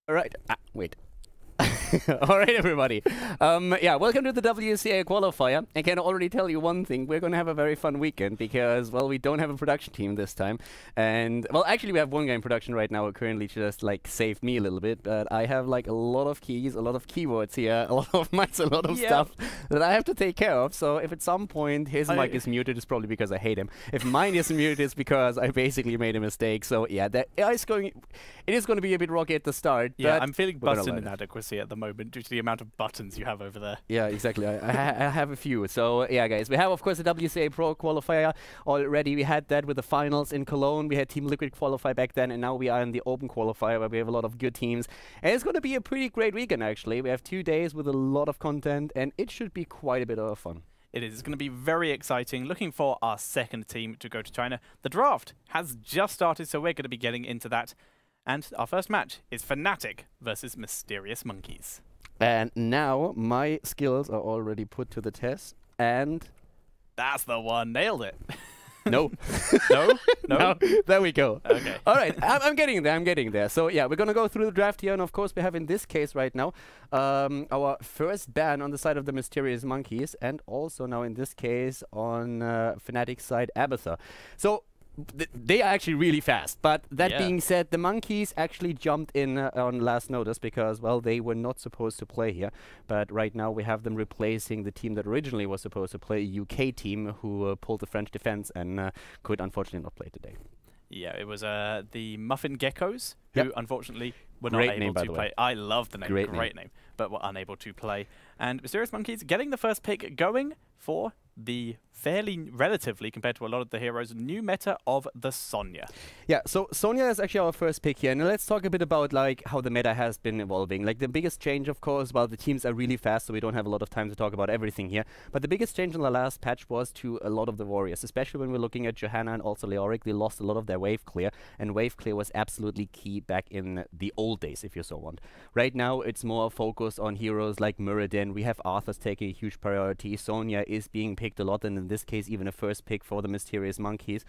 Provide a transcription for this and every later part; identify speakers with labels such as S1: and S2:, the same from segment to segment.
S1: All right. Wait. All right, everybody. Yeah, welcome to the WCA Qualifier. I can already tell you one thing. We're going to have a very fun weekend because, well, we don't have a production team this time. And, well, actually, we have one guy in production right now who currently just, like, saved me a little bit. But I have, like, a lot of keys, a lot of keywords here, a lot of mics, a lot of stuff that I have to take care of. So if at some point his mic is muted, it's probably because I hate him. If mine is muted, it's because I basically made a mistake. So, yeah, it is going to be a bit rocky at the start.
S2: Yeah, I'm feeling button inadequacy at the moment due to the amount of buttons you have over there.
S1: Yeah, exactly. I have a few. So, yeah, guys, we have, of course, the WCA Pro Qualifier already. We had that with the finals in Cologne. We had Team Liquid qualify back then, and now we are in the Open Qualifier where we have a lot of good teams. And it's going to be a pretty great weekend, actually. We have 2 days with a lot of content, and it should be quite a bit of fun.
S2: It is. It's going to be very exciting. Looking for our second team to go to China. The draft has just started, so we're going to be getting into that. And our first match is Fnatic versus Mysterious Monkeys.
S1: And now my skills are already put to the test, and...
S2: That's the one. Nailed it.
S1: No.
S2: No? No?
S1: No? There we go.
S2: Okay.
S1: All right. I'm getting there. I'm getting there. So, yeah, we're going to go through the draft here. And, of course, we have in this case right now our first ban on the side of the Mysterious Monkeys. And also now in this case on Fnatic's side, Abatha. So... they are actually really fast, but that being said, the Monkeys actually jumped in on last notice because, well, they were not supposed to play here. But right now we have them replacing the team that originally was supposed to play, a UK team who pulled the French defense and could unfortunately not play today.
S2: Yeah, it was the Muffin Geckos, who unfortunately were not able to play. I love the name, great name, but were unable to play. And Mysterious Monkeys getting the first pick going for the relatively, compared to a lot of the heroes, new meta of the Sonya.
S1: Yeah, so Sonya is actually our first pick here. And let's talk a bit about like how the meta has been evolving. Like the biggest change, of course, well, the teams are really fast, so we don't have a lot of time to talk about everything here. But the biggest change in the last patch was to a lot of the warriors, especially when we're looking at Johanna and also Leoric. They lost a lot of their wave clear, and wave clear was absolutely key back in the old days, if you so want. Right now, it's more focused on heroes like Muradin. We have Arthur's taking a huge priority. Sonya is being picked a lot, and in this case, even a first pick for the Mysterious Monkeys,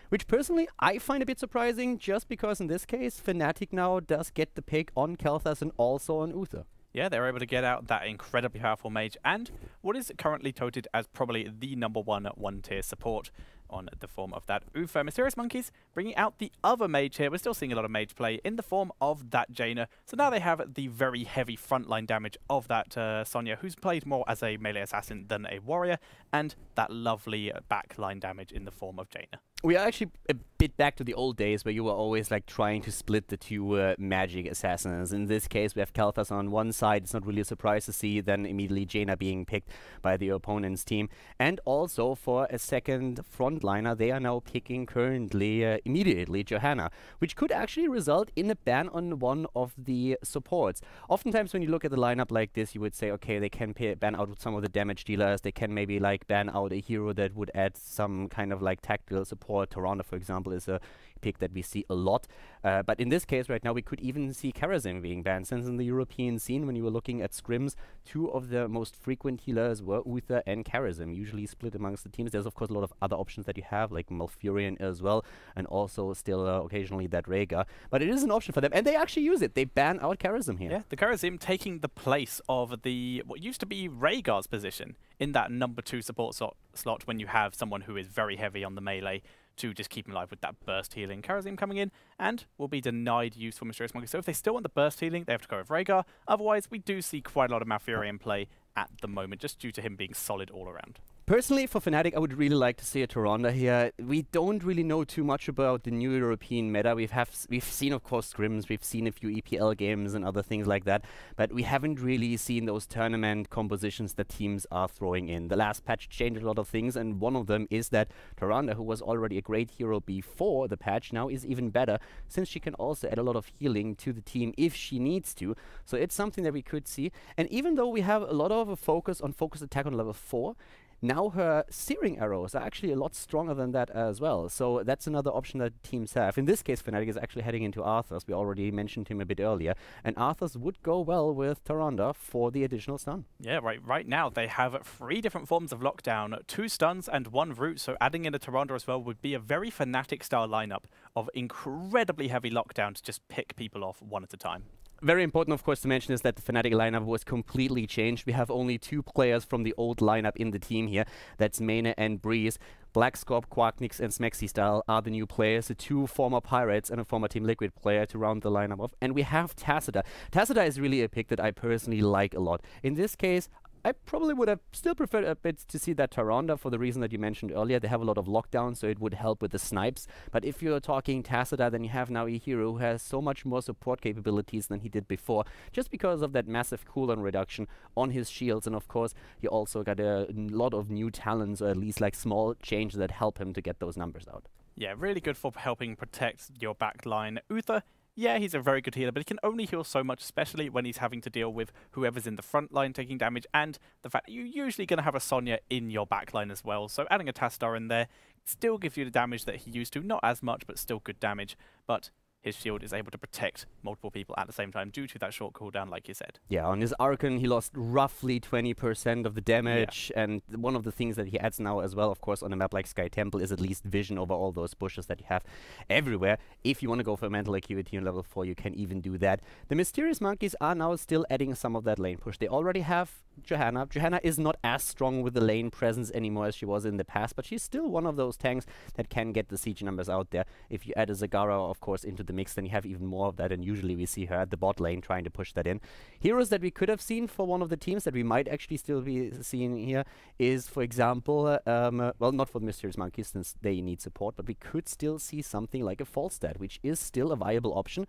S1: which personally I find a bit surprising, just because in this case, Fnatic now does get the pick on Kalthas and also on Uther.
S2: Yeah, they're able to get out that incredibly powerful mage and what is currently touted as probably the #1 1-tier support on the form of that Uther. Mysterious Monkeys bringing out the other mage here. We're still seeing a lot of mage play in the form of that Jaina. So now they have the very heavy frontline damage of that Sonya, who's played more as a melee assassin than a warrior, and that lovely backline damage in the form of Jaina.
S1: We are actually a bit back to the old days where you were always like trying to split the two magic assassins. In this case, we have Kalthas on one side. It's not really a surprise to see then immediately Jaina being picked by the opponent's team. And also for a second frontliner, they are now picking currently immediately Johanna, which could actually result in a ban on one of the supports. Oftentimes when you look at the lineup like this, you would say, okay, they can ban out some of the damage dealers. They can maybe like ban out a hero that would add some kind of like tactical support. Toronto, for example, is a pick that we see a lot. But in this case right now, we could even see Karazim being banned, since in the European scene, when you were looking at scrims, two of the most frequent healers were Uther and Karazim, usually split amongst the teams. There's, of course, a lot of other options that you have, like Malfurion as well, and also still occasionally that Rhaegar. But it is an option for them, and they actually use it. They ban out Karazim here.
S2: Yeah, the Karazim taking the place of the what used to be Rhaegar's position in that #2 support slot when you have someone who is very heavy on the melee to just keep him alive with that burst healing. Karazim coming in and will be denied use for Mysterious Monkeys. So if they still want the burst healing, they have to go with Rhaegar. Otherwise, we do see quite a lot of Malfurion play at the moment, just due to him being solid all around.
S1: Personally, for Fnatic, I would really like to see a Toronto here. We don't really know too much about the new European meta. We've seen, of course, scrims. We've seen a few EPL games and other things like that. But we haven't really seen those tournament compositions that teams are throwing in. The last patch changed a lot of things, and one of them is that Toronto, who was already a great hero before the patch, now is even better, since she can also add a lot of healing to the team if she needs to. So it's something that we could see. And even though we have a lot of a focus on focus attack on level 4, now her searing arrows are actually a lot stronger than that as well. So that's another option that teams have. In this case, Fnatic is actually heading into Arthur's. We already mentioned him a bit earlier. And Arthur's would go well with Tyrande for the additional stun.
S2: Yeah, right now they have 3 different forms of lockdown, 2 stuns and 1 root. So adding in a Tyrande as well would be a very Fnatic style lineup of incredibly heavy lockdown to just pick people off one at a time.
S1: very important, of course, to mention is that the Fnatic lineup was completely changed. We have only 2 players from the old lineup in the team here. That's Mane and Breeze. Blackscorp, Quarknix, and Smexy Style are the new players, the 2 former Pirates and a former Team Liquid player to round the lineup off. And we have Tacita. Tacita is really a pick that I personally like a lot. In this case, I probably would have still preferred a bit to see that Tyrande for the reason that you mentioned earlier. They have a lot of lockdown, so it would help with the snipes. But if you're talking Tacita, then you have now a hero who has so much more support capabilities than he did before, just because of that massive cooldown reduction on his shields. And of course, you also got a lot of new talents, or at least like small changes that help him to get those numbers out.
S2: Yeah, really good for helping protect your back line. Uther, yeah, he's a very good healer, but he can only heal so much, especially when he's having to deal with whoever's in the front line taking damage, and the fact that you're usually going to have a Sonya in your back line as well. So adding a Tastar in there still gives you the damage that he used to. Not as much, but still good damage. But his shield is able to protect multiple people at the same time due to that short cooldown, like you said.
S1: Yeah, on his Archon, he lost roughly 20% of the damage, and one of the things that he adds now as well, of course, on a map like Sky Temple is at least vision over all those bushes that you have everywhere. If you want to go for mental acuity on level 4, you can even do that. The Mysterious Monkeys are now still adding some of that lane push. They already have Johanna. Johanna is not as strong with the lane presence anymore as she was in the past, but she's still one of those tanks that can get the siege numbers out there. If you add a Zagara, of course, into the mix, then you have even more of that, and usually we see her at the bot lane trying to push that in. Heroes that we could have seen for one of the teams that we might actually still be seeing here is, for example, well, not for the Mysterious Monkeys since they need support, but we could still see something like a Falstad, which is still a viable option.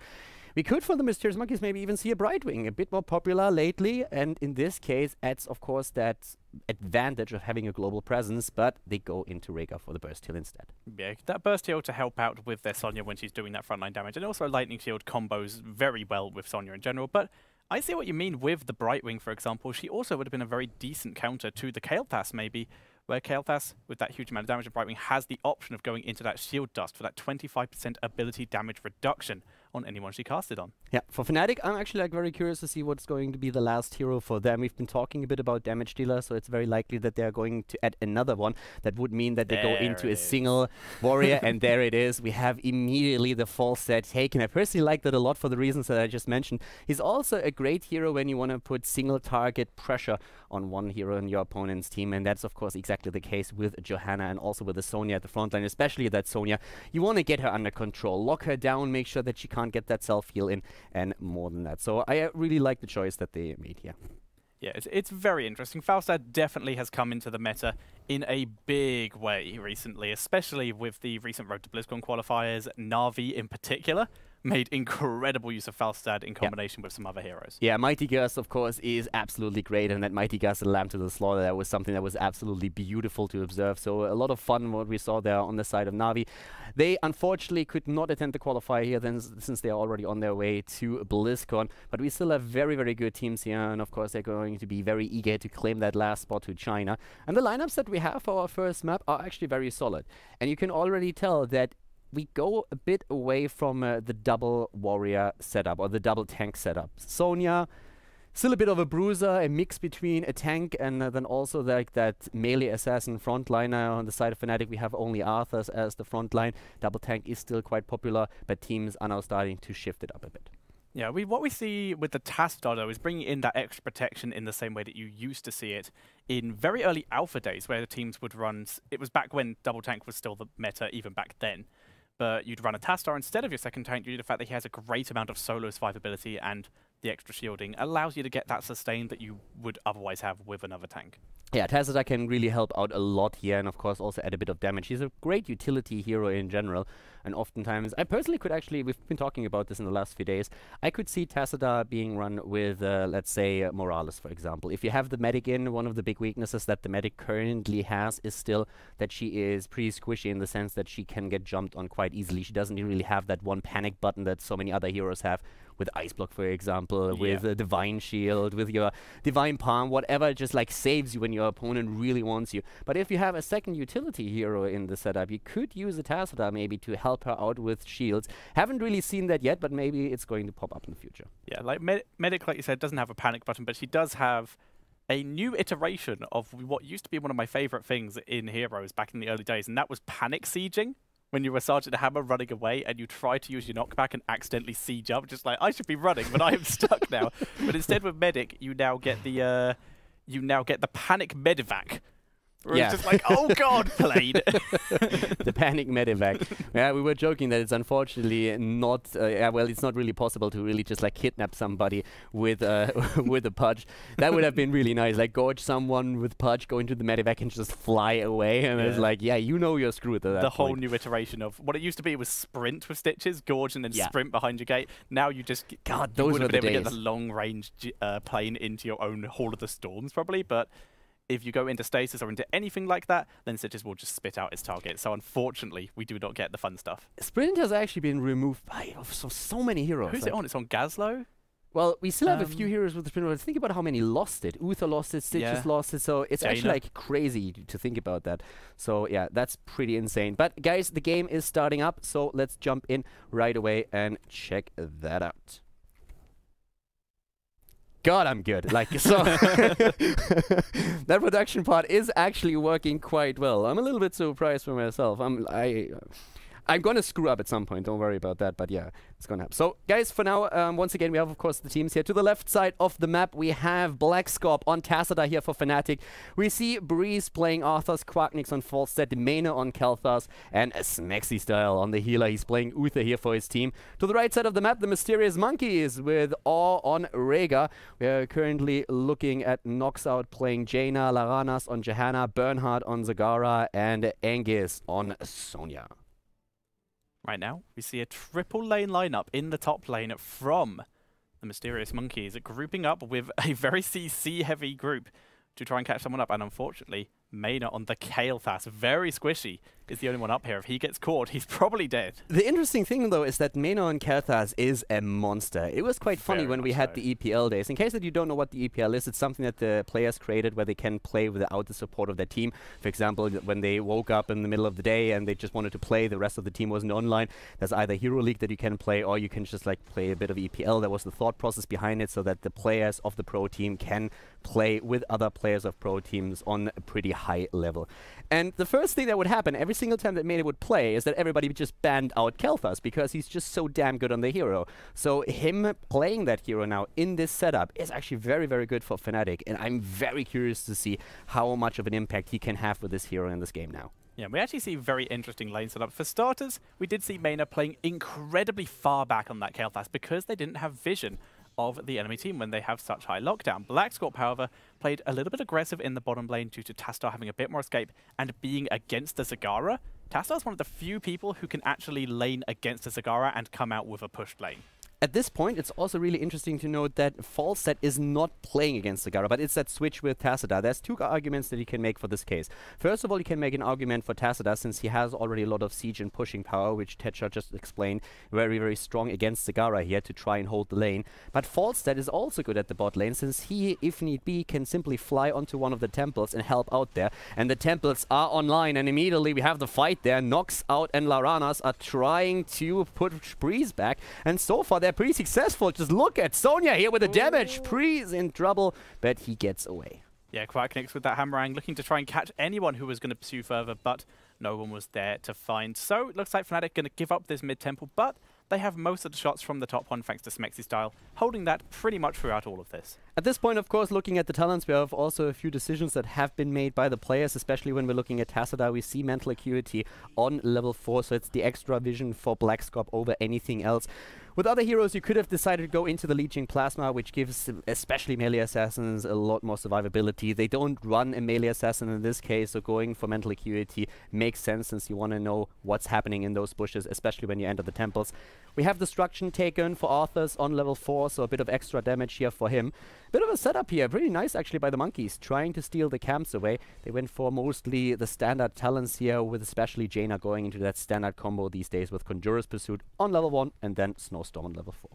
S1: We could, for the Mysterious Monkeys, maybe even see a Brightwing, a bit more popular lately, and in this case adds, of course, that advantage of having a global presence, but they go into Rhaegar for the Burst Heal instead.
S2: Yeah, that Burst Heal to help out with their Sonya when she's doing that frontline damage, and also Lightning Shield combos very well with Sonya in general, but I see what you mean with the Brightwing, for example. She also would have been a very decent counter to the Kael'thas, maybe, where Kael'thas, with that huge amount of damage of Brightwing, has the option of going into that Shield Dust for that 25% ability damage reduction on anyone she casted on.
S1: Yeah, for Fnatic, I'm actually very curious to see what's going to be the last hero for them. We've been talking a bit about damage dealer, so it's very likely that they're going to add another one. That would mean that they go into a single warrior, and there it is. We have immediately the Falstad taken. I personally like that a lot for the reasons that I just mentioned. He's also a great hero when you want to put single target pressure on one hero in your opponent's team, and that's of course exactly the case with Johanna and also with the Sonya at the front line, especially that Sonya. You want to get her under control, lock her down, make sure that she can't get that self-heal in, and more than that. So I really like the choice that they made here.
S2: Yeah, it's very interesting. Falstad definitely has come into the meta in a big way recently, especially with the recent Road to BlizzCon qualifiers. Na'Vi in particular made incredible use of Falstad in combination with some other heroes. Yeah,
S1: Mighty Gus, of course, is absolutely great, and that Mighty Gus and Lamb to the Slaughter, that was something that was absolutely beautiful to observe. So a lot of fun what we saw there on the side of Na'Vi. They unfortunately could not attend the qualifier here then, since they are already on their way to BlizzCon, but we still have very, very good teams here, and of course they're going to be very eager to claim that last spot to China. And the lineups that we have for our first map are actually very solid, and you can already tell that we go a bit away from the double warrior setup or the double tank setup. Sonya, still a bit of a bruiser, a mix between a tank and then also like that melee assassin frontliner. On the side of Fnatic, we have only Arthas as the frontline. Double tank is still quite popular, but teams are now starting to shift it up a bit.
S2: Yeah, what we see with the Tastar, though, is bringing in that extra protection in the same way that you used to see it in very early alpha days, where the teams would run. It was back when double tank was still the meta, even back then. But you'd run a Tastar instead of your second tank due to the fact that he has a great amount of solo survivability, and the extra shielding allows you to get that sustain that you would otherwise have with another tank.
S1: Yeah, Tacita can really help out a lot here, and of course also add a bit of damage. He's a great utility hero in general, and oftentimes, I personally could actually, we've been talking about this in the last few days, I could see Tacita being run with, let's say, Morales, for example. If you have the medic in, one of the big weaknesses that the medic currently has is still that she is pretty squishy in the sense that she can get jumped on quite easily. She doesn't really have that one panic button that so many other heroes have, with Ice Block, for example, with a Divine Shield, with your Divine Palm, whatever just like saves you when your opponent really wants you. But if you have a second utility hero in the setup, you could use a Tacita maybe to help her out with shields. Haven't really seen that yet, but maybe it's going to pop up in the future.
S2: Yeah, like Medic, like you said, doesn't have a panic button, but she does have a new iteration of what used to be one of my favorite things in Heroes back in the early days, and that was panic sieging. when you were Sergeant Hammer running away and you try to use your knockback and accidentally C-jump, just like, I should be running, but I am stuck now. But instead with Medic, you now get the panic Medivac. Where it's just like, oh god, plane.
S1: The panic medevac. Yeah, we were joking that it's unfortunately not, well, it's not really possible to really just like kidnap somebody with with a pudge. That would have been really nice, like gorge someone with pudge, go into the medevac and just fly away. And it's like, yeah, you know you're screwed at that point.
S2: Whole new iteration of what it used to be was sprint with stitches, gorge and then sprint behind your gate. Now you just,
S1: God, those were the days. You would have been able to
S2: get the long range plane into your own Hall of the Storms probably, but if you go into stasis or into anything like that, then Stitches will just spit out its target. So unfortunately, we do not get the fun stuff.
S1: Sprint has actually been removed by so many heroes.
S2: Who's it on? It's on Gazlo?
S1: Well, we still have a few heroes with the Sprint. Think about how many lost it. Uther lost it, Stitches lost it. So it's actually like crazy to think about that. So yeah, that's pretty insane. But guys, the game is starting up. So let's jump in right away and check that out. God, I'm good. Like, so that production part is actually working quite well. I'm a little bit surprised for myself. I'm going to screw up at some point. Don't worry about that. But yeah, it's going to happen. So, guys, for now, once again, we have, of course, the teams here. To the left side of the map, we have Blackscorp on Tassadar here for Fnatic. We see Breeze playing Arthas, Quacknix on Falstad, Mena on Kalthas, and Smexy Style on the healer. He's playing Uther here for his team. To the right side of the map, the Mysterious Monkeys with Awe on Rhaegar. We are currently looking at Noxout playing Jaina, Laranas on Johanna, Bernhard on Zagara, and Angus on Sonya.
S2: Right now, we see a triple lane lineup in the top lane from the Mysterious Monkeys, grouping up with a very CC-heavy group to try and catch someone up. And unfortunately, Mena on the Kael'thas, very squishy, is the only one up here. If he gets caught, he's probably dead.
S1: The interesting thing, though, is that Mena on Kael'thas is a monster. It was quite funny when we had the EPL days. In case that you don't know what the EPL is, it's something that the players created where they can play without the support of their team. For example, when they woke up in the middle of the day and they just wanted to play, the rest of the team wasn't online. There's either Hero League that you can play, or you can just like play a bit of EPL. That was the thought process behind it, so that the players of the pro team can play with other players of pro teams on a pretty high level. And the first thing that would happen every single time that Mena would play is that everybody just banned out Kael'thas because he's just so damn good on the hero. So him playing that hero now in this setup is actually very, very good for Fnatic, and I'm very curious to see how much of an impact he can have with this hero in this game now.
S2: Yeah, we actually see very interesting lane setup. For starters, we did see Mena playing incredibly far back on that Kael'thas because they didn't have vision of the enemy team when they have such high lockdown. Blackscorp, however, played a little bit aggressive in the bottom lane due to Tassadar having a bit more escape and being against the Zagara. Tassadar is one of the few people who can actually lane against the Zagara and come out with a pushed lane.
S1: At this point, it's also really interesting to note that Falstad is not playing against Zagara, but it's that switch with Tassadar. There's two arguments that you can make for this case. First of all, you can make an argument for Tassadar since he has already a lot of siege and pushing power, which Tetcha just explained, very, very strong against Zagara here to try and hold the lane. But Falstad is also good at the bot lane since he, if need be, can simply fly onto one of the temples and help out there. And the temples are online, and immediately we have the fight there. Noxout and Laranas are trying to push Breeze back, and so far they're pretty successful. Just look at Sonya here with the damage. Breeze in trouble, but he gets away.
S2: Yeah, Quacknix with that hammerang, looking to try and catch anyone who was going to pursue further, but no one was there to find. So it looks like Fnatic going to give up this mid-temple, but they have most of the shots from the top one thanks to Smexy Style, holding that pretty much throughout all of this.
S1: At this point, of course, looking at the talents, we have also a few decisions that have been made by the players, especially when we're looking at Tassadar. We see Mental Acuity on level 4, so it's the extra vision for Blackscorp over anything else. With other heroes, you could have decided to go into the Leeching Plasma, which gives especially melee assassins a lot more survivability. They don't run a melee assassin in this case, so going for Mental Acuity makes sense since you want to know what's happening in those bushes, especially when you enter the temples. We have Destruction taken for Arthas on level 4, so a bit of extra damage here for him. Bit of a setup here, pretty nice actually by the Monkeys, trying to steal the camps away. They went for mostly the standard talents here, with especially Jaina going into that standard combo these days with Conjurer's Pursuit on level 1 and then Snowstorm on level 4.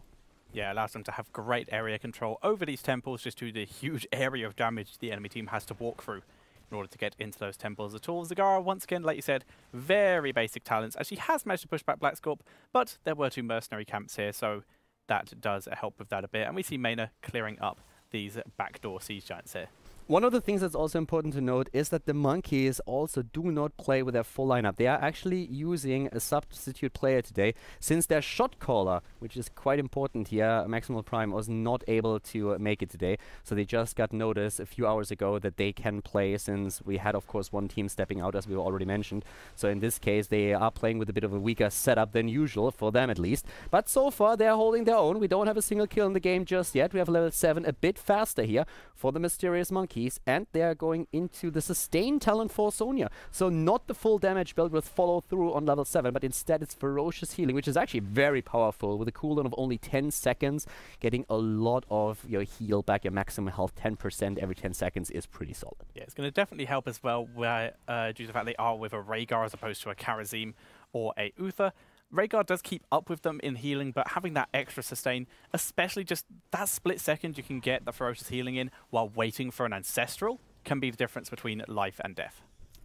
S2: Yeah, allows them to have great area control over these temples just due to the huge area of damage the enemy team has to walk through in order to get into those temples at all. Zagara, once again, like you said, very basic talents, as she has managed to push back Blackscorp, but there were 2 mercenary camps here, so that does help with that a bit. And we see Mena clearing up these backdoor siege giants here.
S1: One of the things that's also important to note is that the Monkeys also do not play with their full lineup. They are actually using a substitute player today, since their shot caller, which is quite important here, Maximal Prime, was not able to make it today. So they just got notice a few hours ago that they can play, since we had, of course, one team stepping out, as we already mentioned. So in this case, they are playing with a bit of a weaker setup than usual, for them at least. But so far, they're holding their own. We don't have a single kill in the game just yet. We have level 7 a bit faster here for the Mysterious Monkeys, and they are going into the sustain talent for Sonya. So not the full damage build with follow through on level 7, but instead it's ferocious healing, which is actually very powerful, with a cooldown of only 10 seconds. Getting a lot of your heal back, your maximum health 10% every 10 seconds is pretty solid.
S2: Yeah, it's going to definitely help as well, where, due to the fact they are with a Rhaegar as opposed to a Karazim or a Uther. Rhaegar does keep up with them in healing, but having that extra sustain, especially just that split second you can get the ferocious healing in while waiting for an Ancestral, can be the difference between life and death.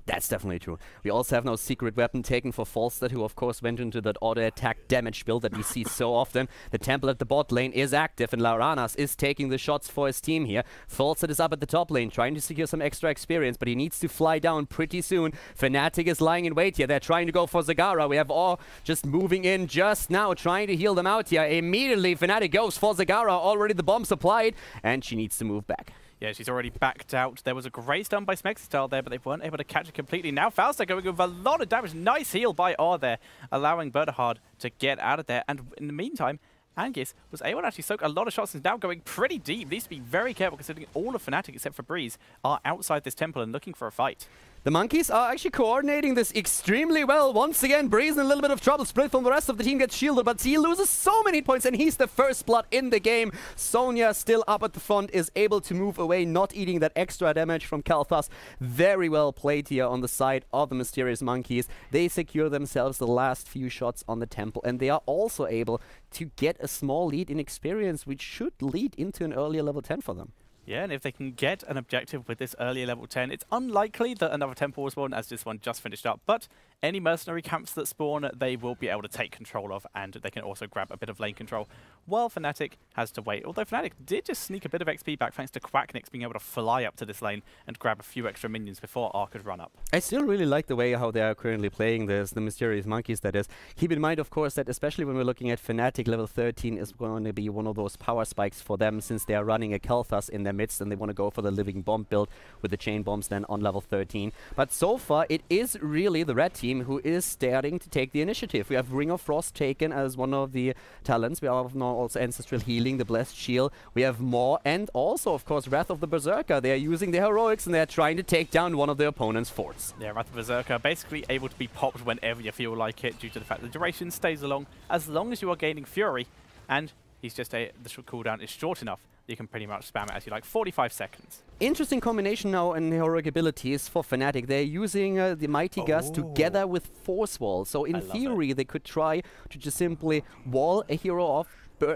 S1: That's definitely true. We also have no secret weapon taken for Falstad, who of course went into that auto-attack damage build that we see so often. The Temple at the bot lane is active, and Lauranas is taking the shots for his team here. Falstad is up at the top lane, trying to secure some extra experience, but he needs to fly down pretty soon. Fnatic is lying in wait here. They're trying to go for Zagara. We have all just moving in just now, trying to heal them out here. Immediately, Fnatic goes for Zagara. Already the bomb supplied, and she needs to move back.
S2: Yeah, she's already backed out. There was a great stun by Smexistar there, but they weren't able to catch it completely. Now Falstad going with a lot of damage. Nice heal by R there, allowing Bernhard to get out of there. And in the meantime, Angus was able to actually soak a lot of shots and is now going pretty deep. Needs to be very careful, considering all of Fnatic, except for Breeze, are outside this temple and looking for a fight.
S1: The Monkeys are actually coordinating this extremely well. Once again, Breeze in a little bit of trouble. Split from the rest of the team gets shielded, but he loses so many points, and he's the first blood in the game. Sonya, still up at the front, is able to move away, not eating that extra damage from Kalthas. Very well played here on the side of the Mysterious Monkeys. They secure themselves the last few shots on the temple, and they are also able to get a small lead in experience, which should lead into an earlier level 10 for them.
S2: Yeah, and if they can get an objective with this earlier level 10, it's unlikely that another temple will spawn, as this one just finished up. But any mercenary camps that spawn, they will be able to take control of, and they can also grab a bit of lane control, while Fnatic has to wait. Although Fnatic did just sneak a bit of XP back thanks to Quacknix being able to fly up to this lane and grab a few extra minions before R could run up.
S1: I still really like the way how they are currently playing this, the Mysterious Monkeys, that is. Keep in mind, of course, that especially when we're looking at Fnatic, level 13 is going to be one of those power spikes for them, since they are running a Kalthas in their midst, and they want to go for the living bomb build with the chain bombs then on level 13. But so far, it is really the red team who is starting to take the initiative. We have Ring of Frost taken as one of the talents. We have now also Ancestral Healing, the Blessed Shield. We have more, and also, of course, Wrath of the Berserker. They are using the heroics, and they are trying to take down one of their opponent's forts.
S2: Yeah, Wrath of the Berserker basically able to be popped whenever you feel like it, due to the fact the duration stays along as long as you are gaining Fury, and he's just the cooldown is short enough. You can pretty much spam it as you like, 45 seconds. Interesting
S1: combination now in heroic abilities for Fnatic. They're using the Mighty Gust together with Force Wall. So in theory, they could try to just simply wall a hero off,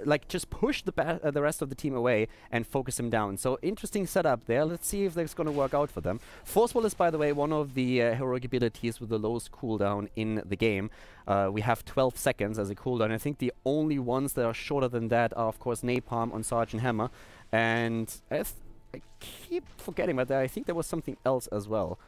S1: like just push the rest of the team away and focus him down. So interesting setup there. Let's see if that's going to work out for them. Force Wall is, by the way, one of the heroic abilities with the lowest cooldown in the game. We have 12 seconds as a cooldown. I think the only ones that are shorter than that are, of course, Napalm on Sergeant Hammer. And I keep forgetting, but I think there was something else as well.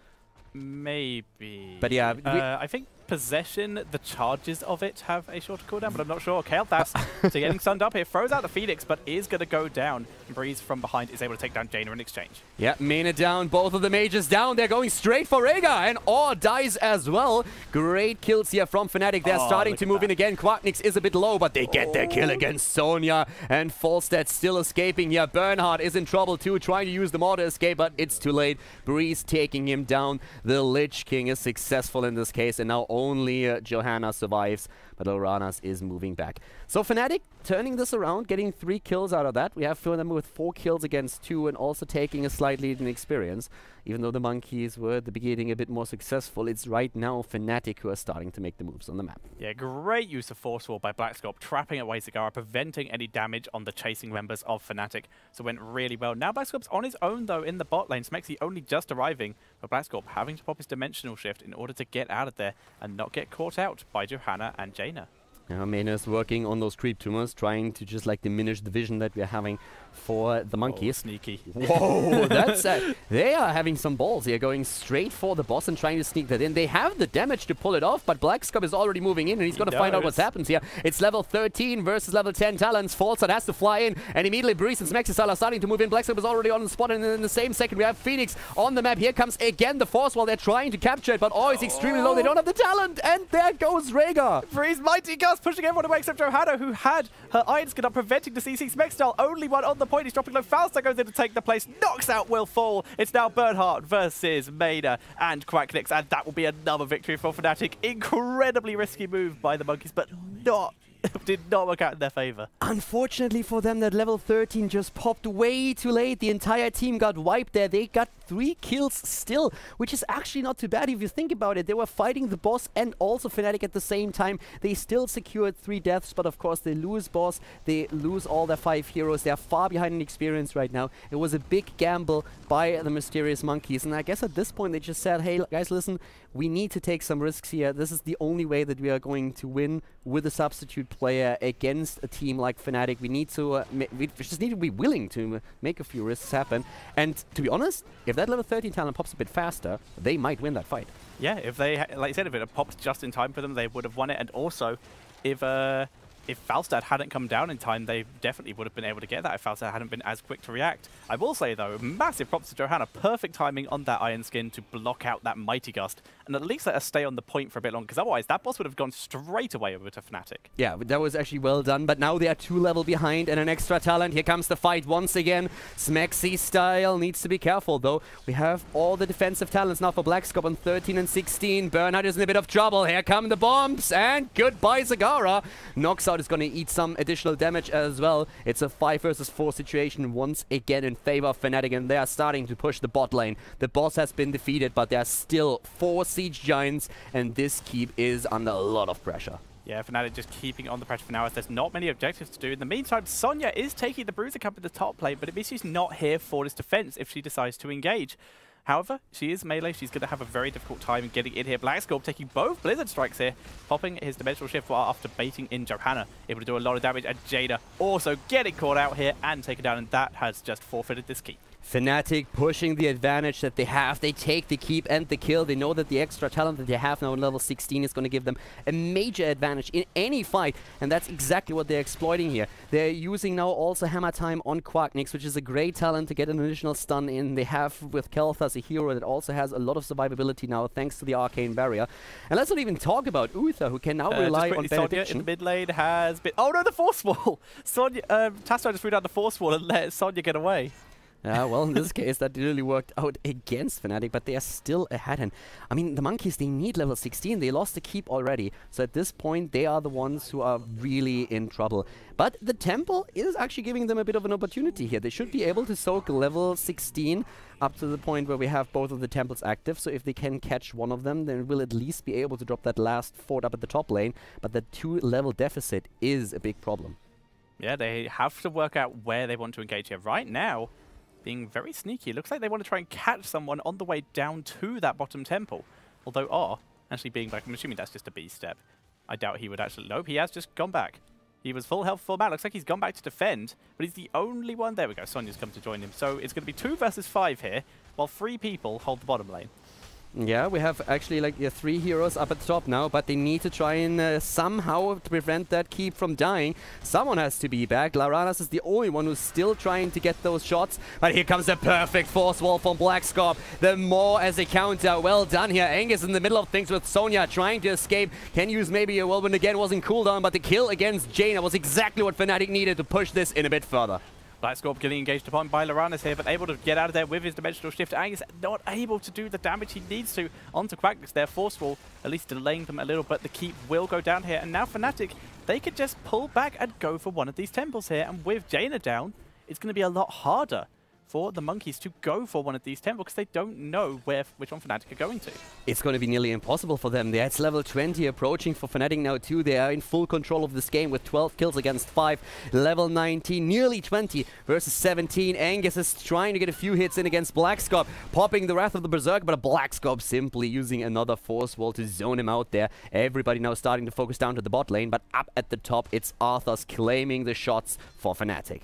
S2: Maybe.
S1: But yeah,
S2: I think Possession, the charges of it have a shorter cooldown, but I'm not sure. Kalthas to getting stunned up here, throws out the Phoenix, but is going to go down. Breeze from behind is able to take down Jaina in exchange.
S1: Yeah, Mina down, both of the mages down. They're going straight for Rhaegar, and Orr dies as well. Great kills here from Fnatic. They're starting to move in again. Quacknix is a bit low, but they get their kill against Sonya, and Falstad still escaping here. Bernhard is in trouble too, trying to use the mortar escape, but it's too late. Breeze taking him down. The Lich King is successful in this case, and now only Johanna survives, but Lauranas is moving back. So Fnatic turning this around, getting 3 kills out of that. We have them with 4 kills against 2, and also taking a slight lead in experience. Even though the Monkeys were at the beginning a bit more successful, it's right now Fnatic who are starting to make the moves on the map.
S2: Yeah, great use of Force Wall by Blackscorp, trapping away Zagara, preventing any damage on the chasing members of Fnatic. So it went really well. Now Blackscorp's on his own though in the bot lane. Smexy only just arriving, but Blackscorp having to pop his dimensional shift in order to get out of there and not get caught out by Johanna and Jaina.
S1: Mena is working on those creep tumors, trying to just like diminish the vision that we're having for the monkeys.
S2: Oh, sneaky.
S1: Whoa, that's they are having some balls here, going straight for the boss and trying to sneak that in. They have the damage to pull it off, but Blackscope is already moving in, and he's going to find out what happens here. It's level 13 versus level 10 talents. Falsat has to fly in, and immediately Breeze and Smexisal are starting to move in. Blackscope is already on the spot, and in the same second we have Phoenix on the map. Here comes again the Force Wall. They're trying to capture it, but it's extremely low. They don't have the talent, and there goes Rhaegar.
S2: Breeze Mighty Gust pushing everyone away except Johanna, who had her Iron Skin up, preventing the CC. Smexisal, only one on the point. He's dropping low. Falsat goes in to take the place, knocks out Will Fall. It's now Bernhardt versus Mena and Quacknix, and that will be another victory for Fnatic. Incredibly risky move by the Monkeys, but did not work out in their favor.
S1: Unfortunately for them, that level 13 just popped way too late. The entire team got wiped there. They got 3 kills still, which is actually not too bad if you think about it. They were fighting the boss and also Fnatic at the same time. They still secured 3 deaths, but of course they lose boss. They lose all their 5 heroes. They are far behind in experience right now. It was a big gamble by the Mysterious Monkeys, and I guess at this point they just said, hey guys, listen, we need to take some risks here. This is the only way that we are going to win with a substitute player against a team like Fnatic. We need to we just need to be willing to make a few risks happen. And to be honest, if that level 13 talent pops a bit faster, they might win that fight.
S2: Yeah, if they, like you said, if it had popped just in time for them, they would have won it. And also, if Falstad hadn't come down in time, they definitely would have been able to get that if Falstad hadn't been as quick to react. I will say, though, massive props to Johanna. Perfect timing on that Iron Skin to block out that Mighty Gust and at least let us stay on the point for a bit longer, because otherwise that boss would have gone straight away over to Fnatic. Yeah,
S1: that was actually well done, but now they are 2 level behind and an extra talent. Here comes the fight once again. Smexy style needs to be careful, though. We have all the defensive talents now for Blackscope on 13 and 16. Bernhardt is in a bit of trouble. Here come the bombs, and goodbye Zagara. Knocksout is going to eat some additional damage as well. It's a 5 versus 4 situation once again in favor of Fnatic, and they are starting to push the bot lane. The boss has been defeated, but there are still 4 Siege Giants, and this keep is under a lot of pressure.
S2: Yeah, Fnatic just keeping on the pressure for now, as there's not many objectives to do. In the meantime, Sonya is taking the Bruiser Cup in the top lane, but it means she's not here for this defense if she decides to engage. However, she is melee. She's going to have a very difficult time getting in here. Blackscorp taking both Blizzard Strikes here, popping his Dimensional Shift while after baiting in Johanna. Able to do a lot of damage, and Jada also getting caught out here and taken down, and that has just forfeited this keep.
S1: Fnatic pushing the advantage that they have. They take the keep and the kill. They know that the extra talent that they have now in level 16 is going to give them a major advantage in any fight, and that's exactly what they're exploiting here. They're using now also Hammer Time on Quacknix, which is a great talent to get an additional stun in. They have with Kel'Thas a hero that also has a lot of survivability now thanks to the Arcane Barrier. And let's not even talk about Uther, who can now rely on Benediction.
S2: Sonya in the mid lane has been... Oh no, the Force Wall! Sonya, Tassadar just threw down the Force Wall and let Sonya get away.
S1: Well, in this case, that really worked out against Fnatic, but they are still ahead. And I mean, the Monkeys, they need level 16. They lost the keep already. So at this point, they are the ones who are really in trouble. But the Temple is actually giving them a bit of an opportunity here. They should be able to soak level 16 up to the point where we have both of the Temples active. So if they can catch one of them, then we'll at least be able to drop that last fort up at the top lane. But the 2-level deficit is a big problem.
S2: Yeah, they have to work out where they want to engage here. Right now, being very sneaky. It looks like they want to try and catch someone on the way down to that bottom temple. Although R actually being back, I'm assuming that's just a B step. I doubt he would actually... Nope, he has just gone back. He was full health, full mana. Looks like he's gone back to defend, but he's the only one. There we go. Sonya's come to join him. So it's going to be 2 versus 5 here, while 3 people hold the bottom lane.
S1: Yeah, we have actually like 3 heroes up at the top now, but they need to try and somehow prevent that keep from dying. Someone has to be back. Laranas is the only one who's still trying to get those shots, but here comes a perfect Force Wall from Blackscorp. The more as a counter. Well done here. Angus in the middle of things with Sonya trying to escape. Can use maybe a whirlwind again. Wasn't cooldown, but the kill against Jaina was exactly what Fnatic needed to push this in a bit further.
S2: Blackscorp getting engaged upon by Laranas here, but able to get out of there with his Dimensional Shift. Angus not able to do the damage he needs to onto Quacknix. Their Force Wall at least delaying them a little, but the keep will go down here. And now Fnatic, they could just pull back and go for one of these temples here. And with Jaina down, it's going to be a lot harder for the Monkeys to go for one of these temples because they don't know which one Fnatic are going to.
S1: It's going to be nearly impossible for them. It's level 20 approaching for Fnatic now too. They are in full control of this game with 12 kills against 5. Level 19, nearly 20 versus 17. Angus is trying to get a few hits in against Blackscope, popping the Wrath of the Berserk, but a Blackscope simply using another Force Wall to zone him out there. Everybody now starting to focus down to the bot lane, but up at the top, it's Arthas claiming the shots for Fnatic.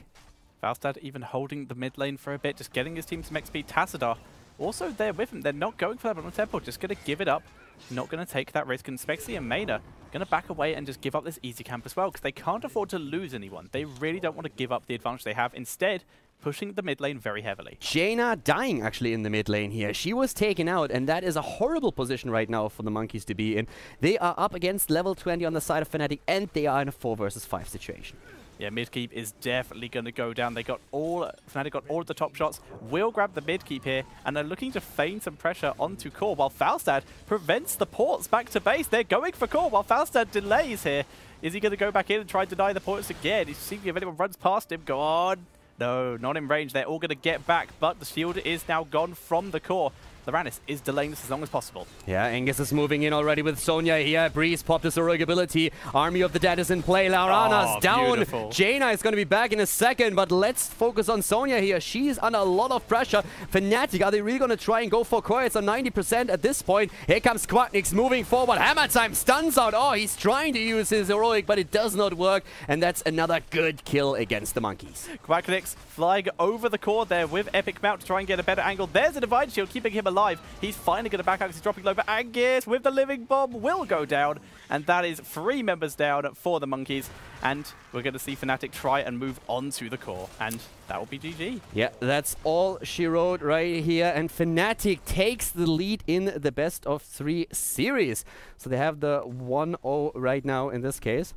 S2: Falstad even holding the mid lane for a bit, just getting his team some XP. Tassadar also there with him. They're not going for that bottom temple, just going to give it up. Not going to take that risk. And Spexy and Maina going to back away and just give up this easy camp as well, because they can't afford to lose anyone. They really don't want to give up the advantage they have. Instead, pushing the mid lane very heavily.
S1: Jaina dying actually in the mid lane here. She was taken out, and that is a horrible position right now for the Monkeys to be in. They are up against level 20 on the side of Fnatic, and they are in a 4 versus 5 situation.
S2: Yeah, mid keep is definitely going to go down. Fnatic got all of the top shots. Will grab the mid keep here, and they're looking to feign some pressure onto Core, while Falstad prevents the ports back to base. They're going for Core, while Falstad delays here. Is he going to go back in and try to deny the ports again? He's seeing if anyone runs past him. Go on. No, not in range. They're all going to get back, but the shield is now gone from the Core. Loranis is delaying this as long as possible.
S1: Yeah, Angus is moving in already with Sonya here. Breeze popped his heroic ability. Army of the Dead is in play. Laurana's down.
S2: Beautiful.
S1: Jaina is going to be back in a second, but let's focus on Sonya here. She's under a lot of pressure. Fnatic, are they really going to try and go for core? It's on 90% at this point. Here comes Quatnix moving forward. Hammer time stuns out. Oh, he's trying to use his heroic, but it does not work. And that's another good kill against the Monkeys.
S2: Quatnix flying over the Core there with Epic Mount to try and get a better angle. There's a Divine Shield keeping him alive. He's finally going to back out because he's dropping low, but Angus with the Living Bomb will go down, and that is 3 members down for the Monkeys, and we're going to see Fnatic try and move on to the Core, and that will be GG.
S1: Yeah, that's all she wrote right here, and Fnatic takes the lead in the best of 3 series. So they have the 1-0 right now in this case.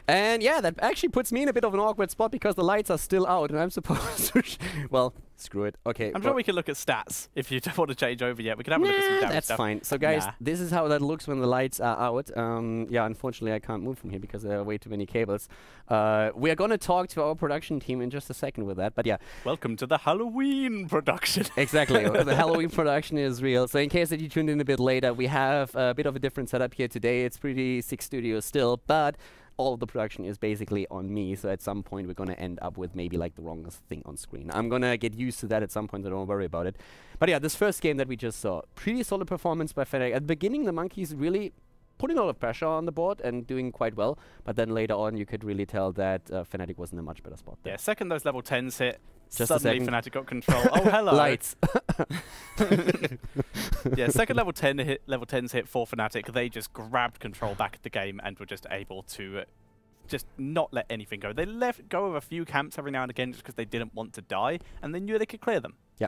S1: And yeah, that actually puts me in a bit of an awkward spot because the lights are still out and I'm supposed to... well, screw it. Okay.
S2: I'm sure we can look at stats if you don't want to change over yet. We can have a look at some damage
S1: that's
S2: stuff.
S1: fine. So guys, this is how that looks when the lights are out. Yeah, unfortunately I can't move from here because there are way too many cables. We are going to talk to our production team in just a second with that, but yeah.
S2: Welcome to the Halloween production.
S1: Exactly. The Halloween production is real. So in case that you tuned in a bit later, we have a bit of a different setup here today. It's pretty sick studio still, but all of the production is basically on me, so at some point we're going to end up with maybe like the wrongest thing on screen. I'm going to get used to that at some point, so don't worry about it. But yeah, this first game that we just saw, pretty solid performance by Fnatic. At the beginning, the Monkeys really putting a lot of pressure on the board and doing quite well, but then later on you could really tell that Fnatic was in a much better spot there.
S2: Yeah, second those level 10s hit,
S1: just
S2: suddenly Fnatic got control. Oh, hello.
S1: Lights.
S2: Yeah, second level 10s hit for Fnatic. They just grabbed control back at the game and were just able to just not let anything go. They let go of a few camps every now and again just because they didn't want to die, and they knew they could clear them.
S1: Yeah.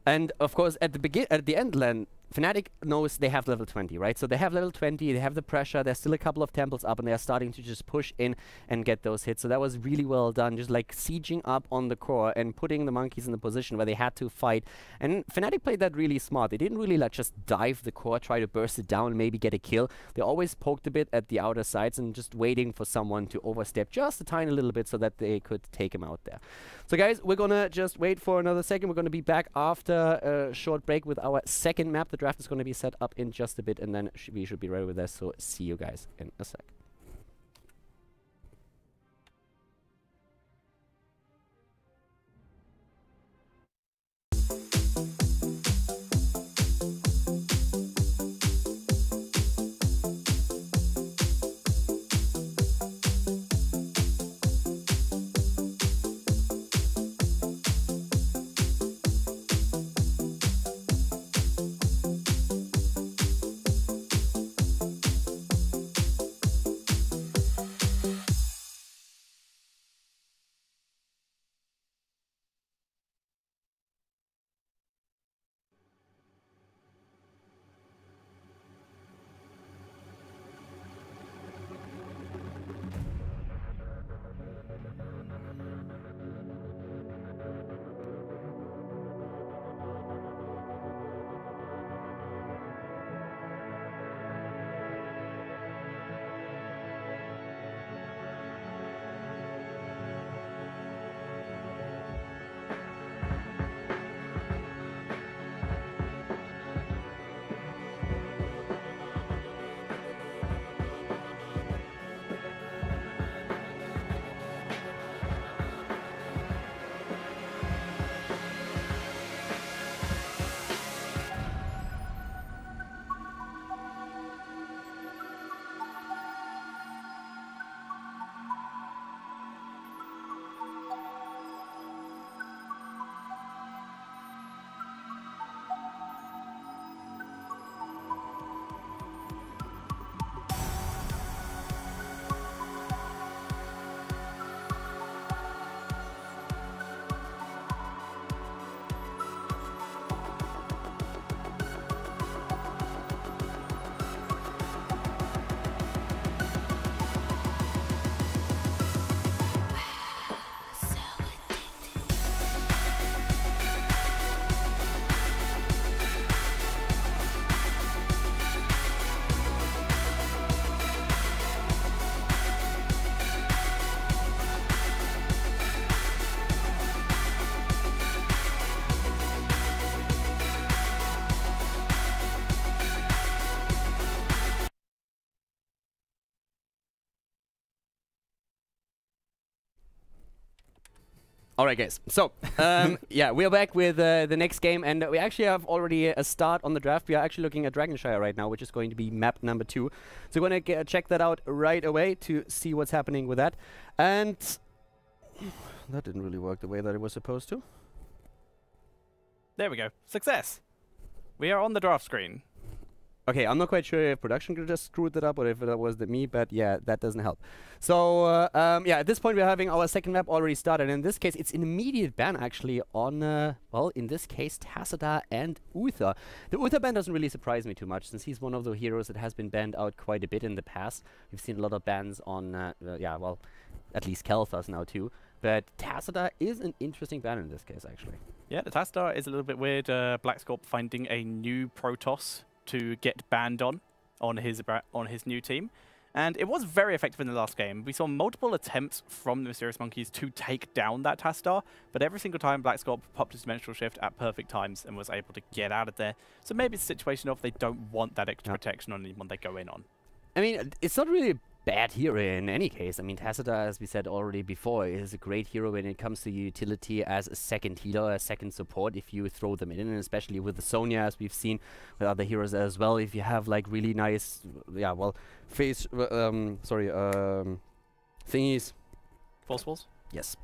S1: And of course, at the end lane, Fnatic knows they have level 20, right? So they have level 20, they have the pressure, there's still a couple of temples up, and they're starting to just push in and get those hits. So that was really well done, just like sieging up on the core and putting the Monkeys in the position where they had to fight. And Fnatic played that really smart. They didn't really like just dive the core, try to burst it down and maybe get a kill. They always poked a bit at the outer sides and just waiting for someone to overstep just a tiny little bit so that they could take him out there. So guys, we're gonna just wait for another second. We're gonna be back after a short break with our second map. The draft is going to be set up in just a bit, and then we should be ready with that. So see you guys in a sec. All right, guys. So, yeah, we are back with the next game, and we actually have already a start on the draft. We are actually looking at Dragonshire right now, which is going to be map number 2. So we're going to check that out right away to see what's happening with that. And that didn't really work the way that it was supposed to.
S2: There we go. Success. We are on the draft screen.
S1: Okay, I'm not quite sure if production just screwed that up or if that was me, but yeah, that doesn't help. So, yeah, at this point we're having our second map already started. In this case, it's an immediate ban actually on, well, in this case, Tassadar and Uther. The Uther ban doesn't really surprise me too much, since he's one of the heroes that has been banned out quite a bit in the past. We've seen a lot of bans on, yeah, well, at least Kelthas now too. But Tassadar is an interesting ban in this case, actually.
S2: Yeah, the Tassadar is a little bit weird. Blackscorp finding a new Protoss to get banned on his new team, and it was very effective in the last game. We saw multiple attempts from the Mysterious Monkeys to take down that Tassadar, but every single time Blackscorp popped his Dimensional Shift at perfect times and was able to get out of there. So maybe it's a situation of they don't want that extra protection on anyone they go in on.
S1: I mean, it's not really a bad hero in any case. I mean, Tassadar, as we said already before, is a great hero when it comes to utility as a second healer, a second support if you throw them in, and especially with the Sonya, as we've seen with other heroes as well. If you have like really nice, yeah, well, thingies.
S2: Force walls?
S1: Yes.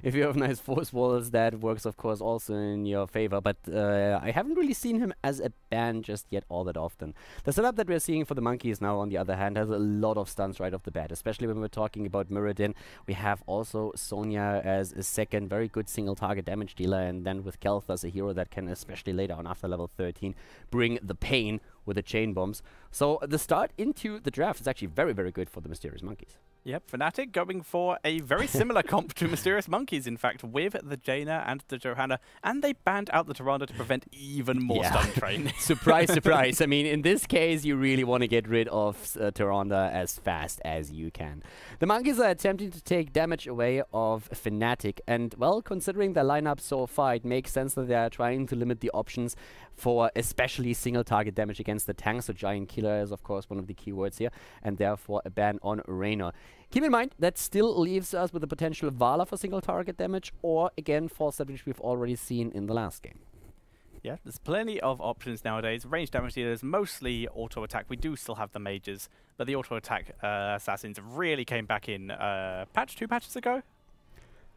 S1: If you have nice force walls, that works, of course, also in your favor. But I haven't really seen him as a ban just yet all that often. The setup that we're seeing for the Monkeys now, on the other hand, has a lot of stuns right off the bat, especially when we're talking about Mirrodin. We have also Sonya as a second very good single target damage dealer, and then with Kelth as a hero that can, especially later on after level 13, bring the pain with the chain bombs. So the start into the draft is actually very, very good for the Mysterious Monkeys.
S2: Yep, Fnatic going for a very similar comp to Mysterious Monkeys, in fact, with the Jaina and the Johanna, and they banned out the Tyrande to prevent even more stun train.
S1: Surprise, surprise. I mean, in this case, you really want to get rid of Tyrande as fast as you can. The Monkeys are attempting to take damage away of Fnatic, and, well, considering their lineup so far, it makes sense that they are trying to limit the options for especially single target damage against the tanks. So Giant Killer is, of course, one of the keywords here, and therefore a ban on Reynor. Keep in mind, that still leaves us with the potential Vala for single target damage, or again, Falstad, which we've already seen in the last game.
S2: Yeah, there's plenty of options nowadays. Range damage dealers, mostly auto attack. We do still have the mages, but the auto attack assassins really came back in 2 patches ago,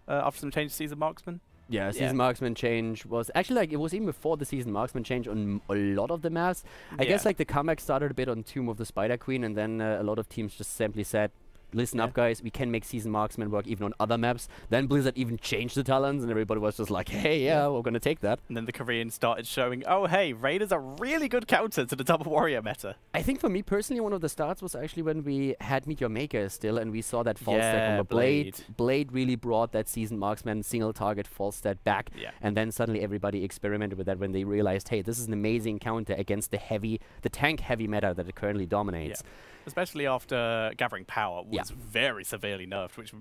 S2: after some changes to Season Marksman.
S1: Yeah, Season Marksman change was actually, like, it was even before the Season Marksman change on a lot of the maps. I guess, like, the comeback started a bit on Tomb of the Spider Queen, and then a lot of teams just simply said, listen up, guys, we can make Season Marksman work even on other maps. Then Blizzard even changed the talents, and everybody was just like, hey, yeah, we're going to take that.
S2: And then the Koreans started showing, oh, hey, Raiders are really good counter to the double warrior meta.
S1: I think for me personally, one of the starts was actually when we had Meteor Maker still, and we saw that false stat on the Blade. Blade really brought that Season Marksman single target false stat back, and then suddenly everybody experimented with that when they realized, hey, this is an amazing counter against the tank heavy meta that it currently dominates.
S2: Yeah. Especially after Gathering Power was very severely nerfed, which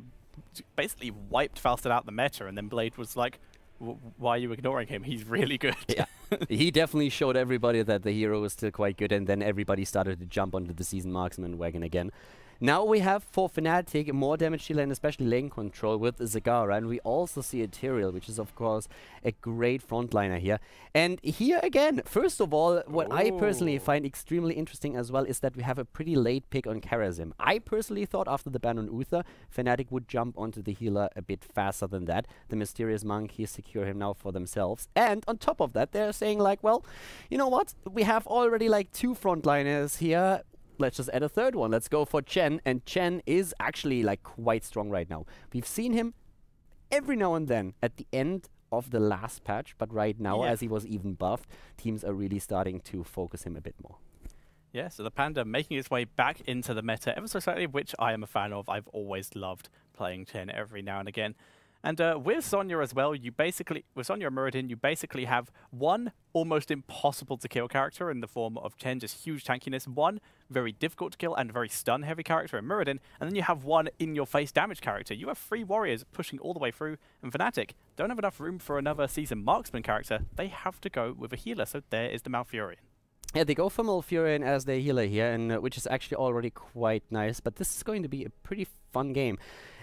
S2: basically wiped Falstad out the meta, and then Blade was like, why are you ignoring him? He's really good.
S1: Yeah, he definitely showed everybody that the hero was still quite good, and then everybody started to jump onto the Season Marksman wagon again. Now we have for Fnatic more damage dealer and especially lane control with Zagara, and we also see Ethereal, which is of course a great frontliner here. And here again, first of all, what I personally find extremely interesting as well is that we have a pretty late pick on Karazim. I personally thought after the ban on Uther, Fnatic would jump onto the healer a bit faster than that. The Mysterious Monkeys secure him now for themselves. And on top of that, they're saying like, well, you know what? We have already like 2 frontliners here. Let's just add a third one. Let's go for Chen, and Chen is actually like quite strong right now. We've seen him every now and then at the end of the last patch, but right now, as he was even buffed, teams are really starting to focus him a bit more.
S2: Yeah, so the Panda making its way back into the meta ever so slightly, which I am a fan of. I've always loved playing Chen every now and again. And with Sonya as well, with Sonya and Mirrodin, you basically have one almost impossible to kill character in the form of Chen, just huge tankiness, one very difficult to kill and very stun heavy character in Mirrodin, and then you have one in-your-face damage character. You have 3 warriors pushing all the way through, and Fnatic don't have enough room for another Season Marksman character. They have to go with a healer, so there is the Malfurion.
S1: Yeah, they go for Malfurion as their healer here, and which is actually already quite nice, but this is going to be a pretty fun game.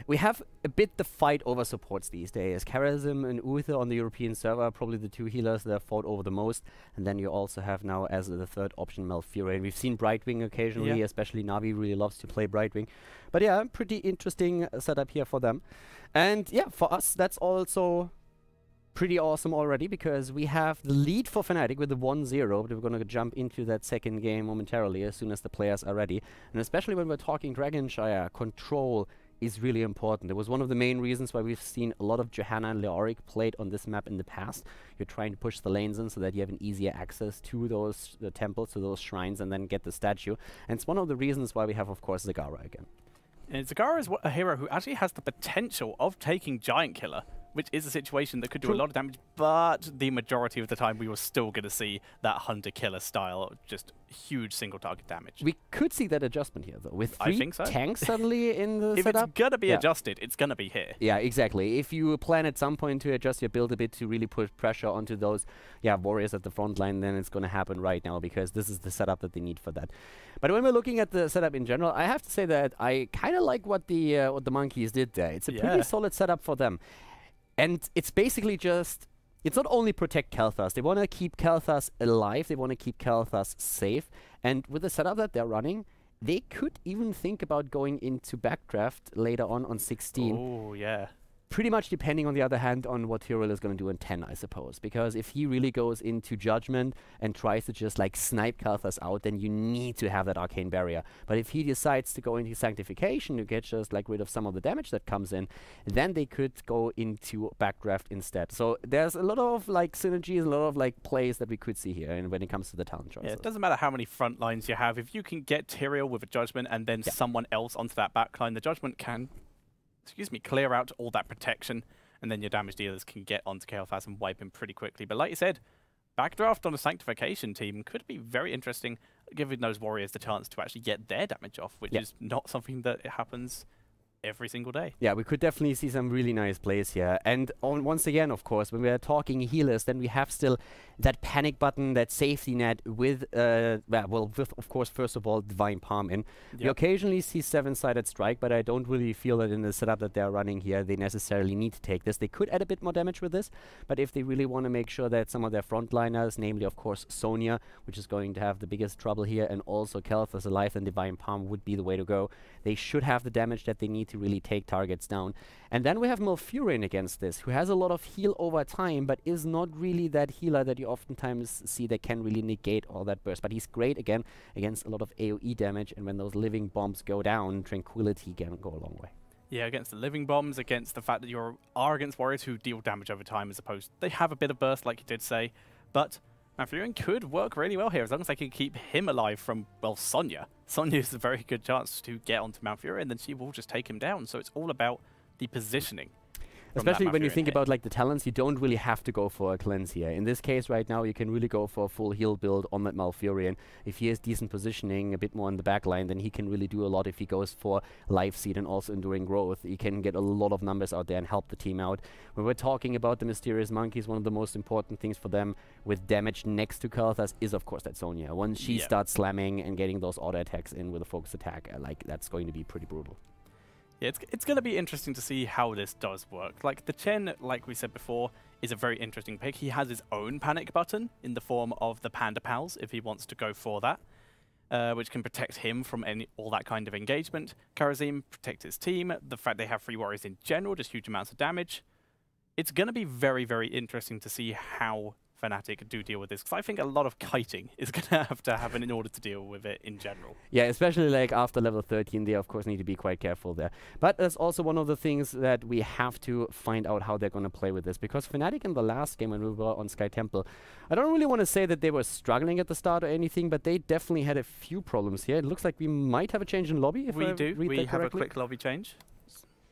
S1: We have a bit the fight over supports these days. Karazim and Uther on the European server are probably the two healers that have fought over the most, and then you also have now as the third option Malfurion. We've seen Brightwing occasionally, especially Navi really loves to play Brightwing. But yeah, pretty interesting setup here for them. And yeah, for us, that's also pretty awesome already, because we have the lead for Fnatic with the 1-0, but we're going to jump into that second game momentarily as soon as the players are ready. And especially when we're talking Dragonshire, control is really important. It was one of the main reasons why we've seen a lot of Johanna and Leoric played on this map in the past. You're trying to push the lanes in so that you have an easier access to those temples, to those shrines, and then get the statue. And it's one of the reasons why we have, of course, Zagara again.
S2: And Zagara is a hero who actually has the potential of taking Giant Killer, which is a situation that could do a lot of damage, but the majority of the time we were still going to see that Hunter-Killer style, just huge single-target damage.
S1: We could see that adjustment here, though, with three tanks suddenly in the
S2: if
S1: setup.
S2: It's going to be adjusted, it's going to be here.
S1: Yeah, exactly. If you plan at some point to adjust your build a bit to really put pressure onto those warriors at the front line, then it's going to happen right now, because this is the setup that they need for that. But when we're looking at the setup in general, I have to say that I kind of like what the Monkeys did there. It's a pretty solid setup for them. And it's basically just, it's not only protect Kalthas, they want to keep Kalthas alive, they want to keep Kalthas safe, and with the setup that they're running, they could even think about going into Backdraft later on 16.
S2: Oh, yeah.
S1: Pretty much depending, on the other hand, on what Tyrell is going to do in 10, I suppose. Because if he really goes into Judgment and tries to just like snipe Kalthas out, then you need to have that Arcane Barrier. But if he decides to go into Sanctification to get just like rid of some of the damage that comes in, then they could go into Backdraft instead. So there's a lot of like synergies, a lot of like plays that we could see here when it comes to the talent choices.
S2: Yeah, it doesn't matter how many front lines you have. If you can get Tyrael with a Judgment and then someone else onto that back line, the Judgment can clear out all that protection, and then your damage dealers can get onto Kalthas and wipe him pretty quickly. But like you said, Backdraft on a Sanctification team could be very interesting, giving those warriors the chance to actually get their damage off, which is not something that happens every single day. Yeah, we could definitely see some really nice plays here. And once again, of course, when we are talking healers, then we have still that panic button, that safety net with, with, of course, first of all, Divine Palm in. We occasionally see 7-sided strike, but I don't really feel that in the setup that they're running here, they necessarily need to take this. They could add a bit more damage with this, but if they really want to make sure that some of their frontliners, namely, of course, Sonya, which is going to have the biggest trouble here, and also Kalthas alive, then Divine Palm would be the way to go. They should have the damage that they need to really take targets down. And then we have Malfurion against this, who has a lot of heal over time, but is not really that healer that you oftentimes see that can really negate all that burst. But he's great, again, against a lot of AoE damage, and when those living bombs go down, Tranquility can go a long way. Yeah, against the living bombs, against the fact that you are against warriors who deal damage over time, as opposed they have a bit of burst, like you did say, but Malfurion could work really well here, as long as they can keep him alive from, well, Sonya. Sonya is a very good chance to get onto Malfurion, then she will just take him down. So it's all about the positioning. Especially when you think about like the talents, you don't really have to go for a cleanse here. In this case right now, you can really go for a full heal build on that Malfurion. If he has decent positioning, a bit more in the back line, then he can really do a lot. If he goes for Life Seed and also Enduring Growth, he can get a lot of numbers out there and help the team out. When we're talking about the Mysterious Monkeys, one of the most important things for them with damage next to Kalthas is, of course, that Sonya. Once she starts slamming and getting those auto attacks in with a focus attack, like that's going to be pretty brutal. Yeah, it's going to be interesting to see how this does work. Like, the Chen, like we said before, is a very interesting pick. He has his own panic button in the form of the Panda Pals, if he wants to go for that, which can protect him from all that kind of engagement. Karazim protects his team. The fact they have 3 warriors in general, just huge amounts of damage. It's going to be very, very interesting to see how Fnatic do deal with this, because I think a lot of kiting is going to have to happen in order to deal with it in general. Yeah, especially like after level 13, they of course need to be quite careful there. But that's also one of the things that we have to find out how they're going to play with this, because Fnatic in the last game when we were on Sky Temple, I don't really want to say that they were struggling at the start or anything, but they definitely had a few problems here. It looks like we might have a change in lobby, if I read that correctly. We have a quick lobby change.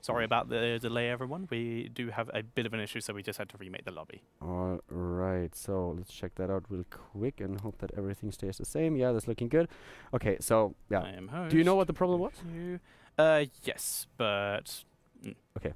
S2: Sorry about the delay, everyone. We do have a bit of an issue, so we just had to remake the lobby. All right, so let's check that out real quick and hope that everything stays the same. Yeah, that's looking good. Okay, so, yeah. I am host. Do you know what the problem was? Yes, but... Okay,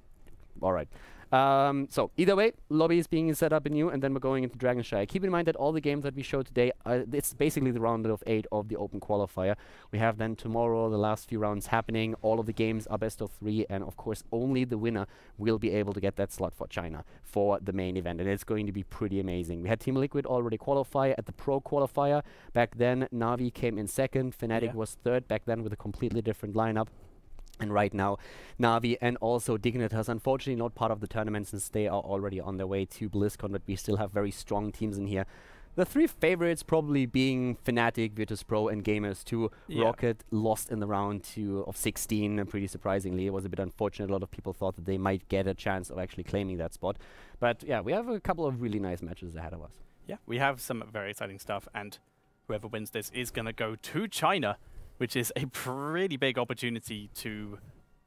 S2: all right.
S1: So either way, lobby is being set up anew, and then we're going into Dragonshire. Keep in mind that all the games that we showed today, it's basically the round of 8 of the Open Qualifier. We have then tomorrow the last few rounds happening. All of the games are best of 3, and of course only the winner will be able to get that slot for China for the main event, and it's going to be pretty amazing. We had Team Liquid already qualify at the Pro Qualifier. Back then, Na'Vi came in second, Fnatic was third back then with a completely different lineup. And right now, Na'Vi and also Dignitas, unfortunately not part of the tournament since they are already on their way to BlizzCon, but we still have very strong teams in here. The 3 favorites probably being Fnatic, Virtus.pro, and Gamers2. Rocket lost in the round of 16, pretty surprisingly. It was a bit unfortunate. A lot of people thought that they might get a chance of actually claiming that spot. But yeah, we have a couple of really nice matches ahead of us.
S2: Yeah, we have some very exciting stuff, and whoever wins this is going to go to China, which is a pretty big opportunity to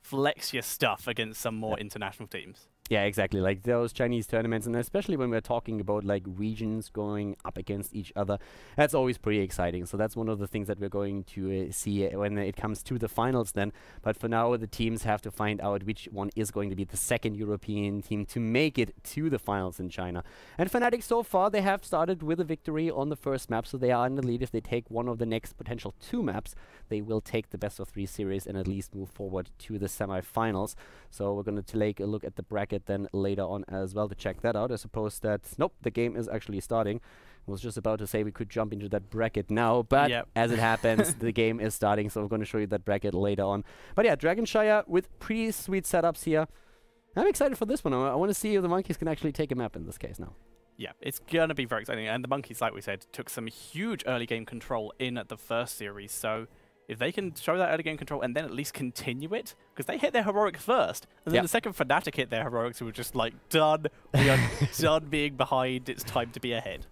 S2: flex your stuff against some more international teams.
S1: Yeah, exactly. Like those Chinese tournaments, and especially when we're talking about like regions going up against each other, that's always pretty exciting. So that's one of the things that we're going to see when it comes to the finals then. But for now, the teams have to find out which one is going to be the second European team to make it to the finals in China. And Fnatic so far, they have started with a victory on the first map, so they are in the lead. If they take one of the next potential 2 maps, they will take the best of 3 series and at least move forward to the semi-finals. So we're going to take a look at the bracket then later on as well to check that out. I suppose that, nope, the game is actually starting. I was just about to say we could jump into that bracket now, but as it happens, the game is starting, so I'm going to show you that bracket later on. But yeah, Dragonshire with pretty sweet setups here. I'm excited for this one. I want to see if the Monkeys can actually take a map in this case now.
S2: Yeah, it's going to be very exciting. And the Monkeys, like we said, took some huge early game control in the first series, so if they can show that early game control and then at least continue it, because they hit their heroic first, and then the second Fnatic hit their heroics, we were just like, done. We are done being behind. It's time to be ahead.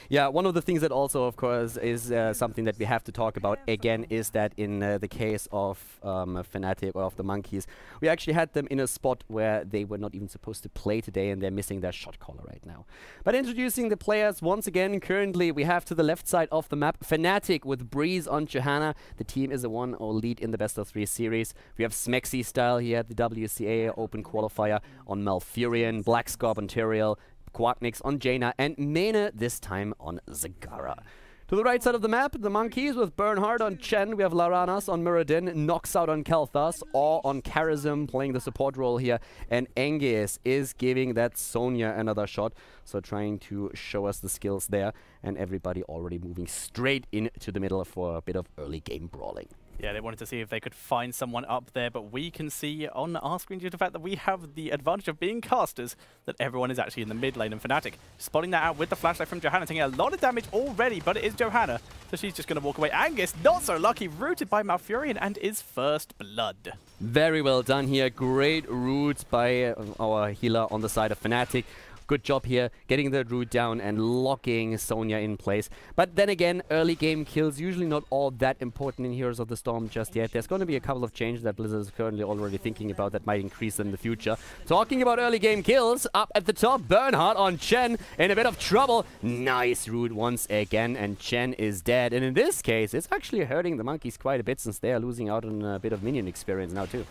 S1: Yeah, one of the things that also, of course, is something that we have to talk about again is that in the case of Fnatic or of the Monkeys, we actually had them in a spot where they were not even supposed to play today, and they're missing their shot caller right now. But introducing the players once again, currently we have to the left side of the map Fnatic with Breeze on Johanna. The team is a 1-0 lead in the best of 3 series. We have Smexy style here at the WCA Open Qualifier on Malfurion, Black Scorp on Tyrael, Quacknix on Jaina, and Mena this time on Zagara. To the right side of the map, the Monkeys with Bernhard on Chen. We have Laranas on Muradin, Knocks out on Kalthas, or on Charism playing the support role here. And Engis is giving that Sonya another shot. So trying to show us the skills there. And everybody already moving straight into the middle for a bit of early game brawling.
S2: Yeah, they wanted to see if they could find someone up there, but we can see on our screen, due to the fact that we have the advantage of being casters, that everyone is actually in the mid lane, and Fnatic spotting that out with the flashlight from Johanna, taking a lot of damage already, but it is Johanna, so she's just going to walk away. Angus, not so lucky, rooted by Malfurion, and is first blood.
S1: Very well done here. Great roots by our healer on the side of Fnatic. Good job here, getting the root down and locking Sonya in place. But then again, early game kills, usually not all that important in Heroes of the Storm just yet. There's going to be a couple of changes that Blizzard is currently already thinking about that might increase in the future. Talking about early game kills, up at the top, Bernhard on Chen in a bit of trouble. Nice root once again, and Chen is dead. And in this case, it's actually hurting the Monkeys quite a bit since they are losing out on a bit of minion experience now too.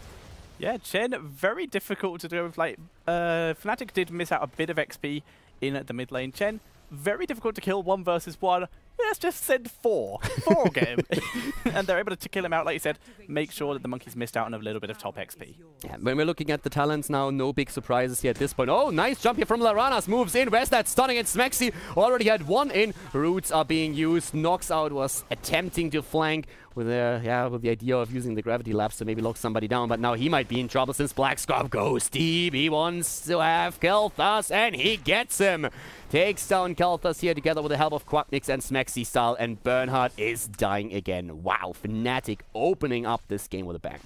S2: Yeah, Chen, very difficult to do with, like, Fnatic did miss out a bit of XP in the mid lane. Chen, very difficult to kill 1 versus 1. Let's just send 4. 4 will get him. And they're able to kill him out, like you said, make sure that the Monkeys missed out on a little bit of top XP.
S1: Yeah, when we're looking at the talents now, no big surprises here at this point. Oh, nice jump here from Laranas, moves in. Where's that stunning? It's Smexy. Already had 1 in. Roots are being used. Knocks out was attempting to flank with the idea of using the gravity lapse to maybe lock somebody down, but now he might be in trouble since Black Scorp goes deep. He wants to have Kalthas, and he gets him. Takes down Kalthas here together with the help of Quacknix and Smexy style, and Bernhard is dying again. Wow, Fnatic opening up this game with a bang.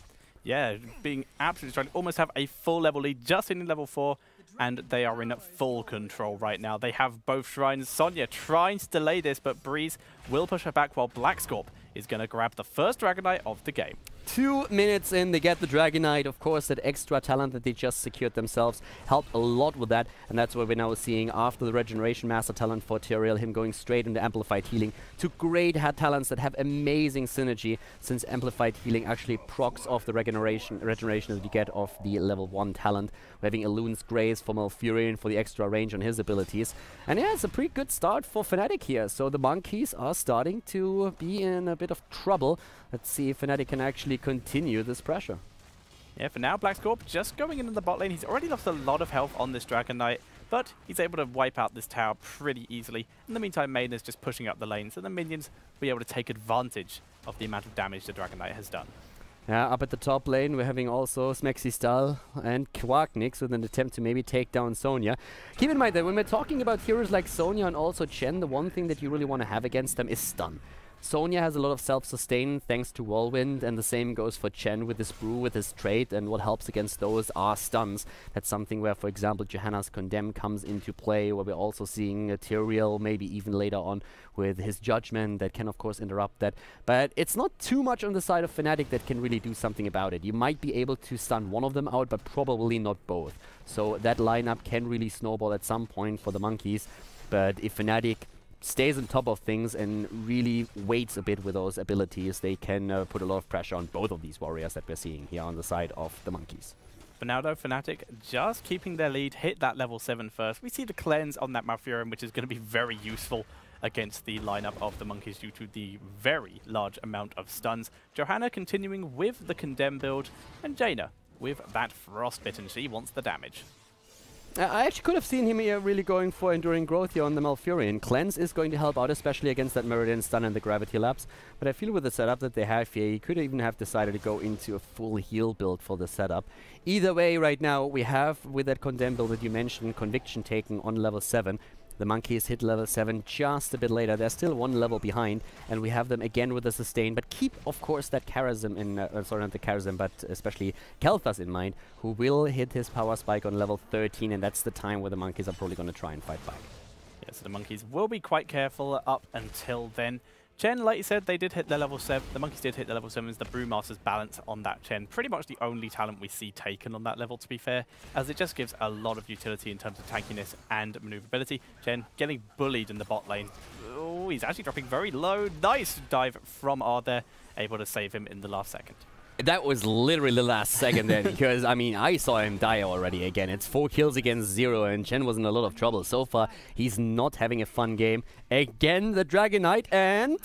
S2: Yeah, being absolutely trying to almost have a full level lead just in level 4, and they are in full control right now. They have both shrines. Sonya trying to delay this, but Breeze will push her back while Black Scorp is going to grab the first Dragon Knight of the game.
S1: 2 minutes in, they get the Dragon Knight. Of course, that extra talent that they just secured themselves helped a lot with that, and that's what we're now seeing after the Regeneration Master talent for Tyrael, him going straight into Amplified Healing. Two great talents that have amazing synergy, since Amplified Healing actually procs off the regeneration that you get off the level 1 talent. We're having Elun's Grace for Malfurion for the extra range on his abilities. And yeah, it's a pretty good start for Fnatic here. So the Monkeys are starting to be in a bit of trouble. Let's see if Fnatic can actually continue this pressure.
S2: Yeah, for now, Blackscorp just going into the bot lane. He's already lost a lot of health on this Dragon Knight, but he's able to wipe out this tower pretty easily. In the meantime, Main is just pushing up the lane, so the minions will be able to take advantage of the amount of damage the Dragon Knight has done.
S1: Yeah, up at the top lane, we're having also Smexistal and Quacknix with an attempt to maybe take down Sonya. Keep in mind that when we're talking about heroes like Sonya and also Chen, the one thing that you really want to have against them is stun. Sonya has a lot of self-sustain thanks to Whirlwind, and the same goes for Chen with his brew, with his trait, and what helps against those are stuns. That's something where, for example, Johanna's Condemn comes into play, where we're also seeing Tyrael maybe even later on with his Judgment that can of course interrupt that. But it's not too much on the side of Fnatic that can really do something about it. You might be able to stun one of them out, but probably not both. So that lineup can really snowball at some point for the Monkeys. But if Fnatic stays on top of things and really waits a bit with those abilities, they can put a lot of pressure on both of these warriors that we're seeing here on the side of the Monkeys.
S2: For now though, Fnatic just keeping their lead, hit that level 7 first. We see the cleanse on that Malfurion, which is going to be very useful against the lineup of the Monkeys due to the very large amount of stuns. Johanna continuing with the Condemn build, and Jaina with that Frostbitten. She wants the damage.
S1: I actually could have seen him here really going for Enduring Growth here on the Malfurion. Cleanse is going to help out, especially against that Meridian Stun and the Gravity Lapse. But I feel with the setup that they have here, he could even have decided to go into a full heal build for the setup. Either way, right now, we have, with that Condemn build that you mentioned, Conviction taken on level 7. The Monkeys hit level 7 just a bit later. They're still one level behind, and we have them again with the Sustain. But keep, of course, that Charism in... sorry, not the Charism, but especially Kel'Thas in mind, who will hit his Power Spike on level 13, and that's the time where the Monkeys are probably going to try and fight back.
S2: Yeah, so the Monkeys will be quite careful up until then. Chen, like you said, they did hit their level 7. The Monkeys did hit their level 7s. The Brewmaster's balance on that Chen. Pretty much the only talent we see taken on that level, to be fair, as it just gives a lot of utility in terms of tankiness and maneuverability. Chen getting bullied in the bot lane. Oh, he's actually dropping very low. Nice dive from R there, able to save him in the last second.
S1: That was literally the last second then, because, I mean, I saw him die already again. It's 4 kills against 0, and Chen was in a lot of trouble. So far, he's not having a fun game. Again, the Dragon Knight, and...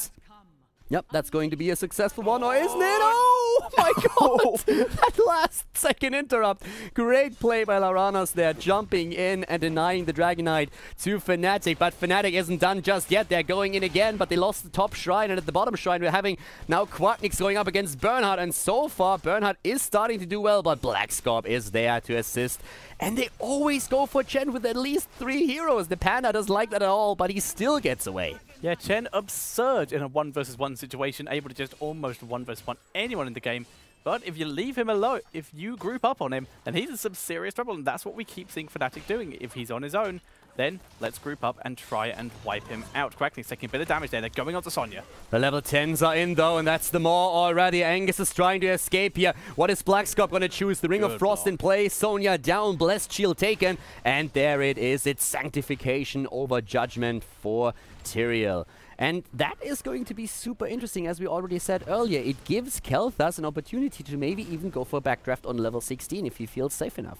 S1: Yep, that's going to be a successful one, or isn't it? Oh my god! That last second interrupt. Great play by Laranas there, jumping in and denying the Dragon Knight to Fnatic. But Fnatic isn't done just yet. They're going in again, but they lost the top shrine. And at the bottom shrine, we're having now Quacknix going up against Bernhard. And so far, Bernhard is starting to do well, but Blackscorp is there to assist. And they always go for Chen with at least 3 heroes. The Panda doesn't like that at all, but he still gets away.
S2: Yeah, Chen absurd in a 1 versus 1 situation, able to just almost 1 versus 1 anyone in the game. But if you leave him alone, if you group up on him, then he's in some serious trouble, and that's what we keep seeing Fnatic doing. If he's on his own, then let's group up and try and wipe him out. Quacknix taking a bit of damage there. They're going on to Sonya.
S1: The level 10s are in though, and that's the Maw already. Angus is trying to escape here. What is Blackscorp going to choose? The Ring of Frost in play. Sonya down, Blessed Shield taken. And there it is. It's Sanctification over Judgment for Tyrael. And that is going to be super interesting, as we already said earlier. It gives Kel'Thas an opportunity to maybe even go for a backdraft on level 16 if he feels safe enough.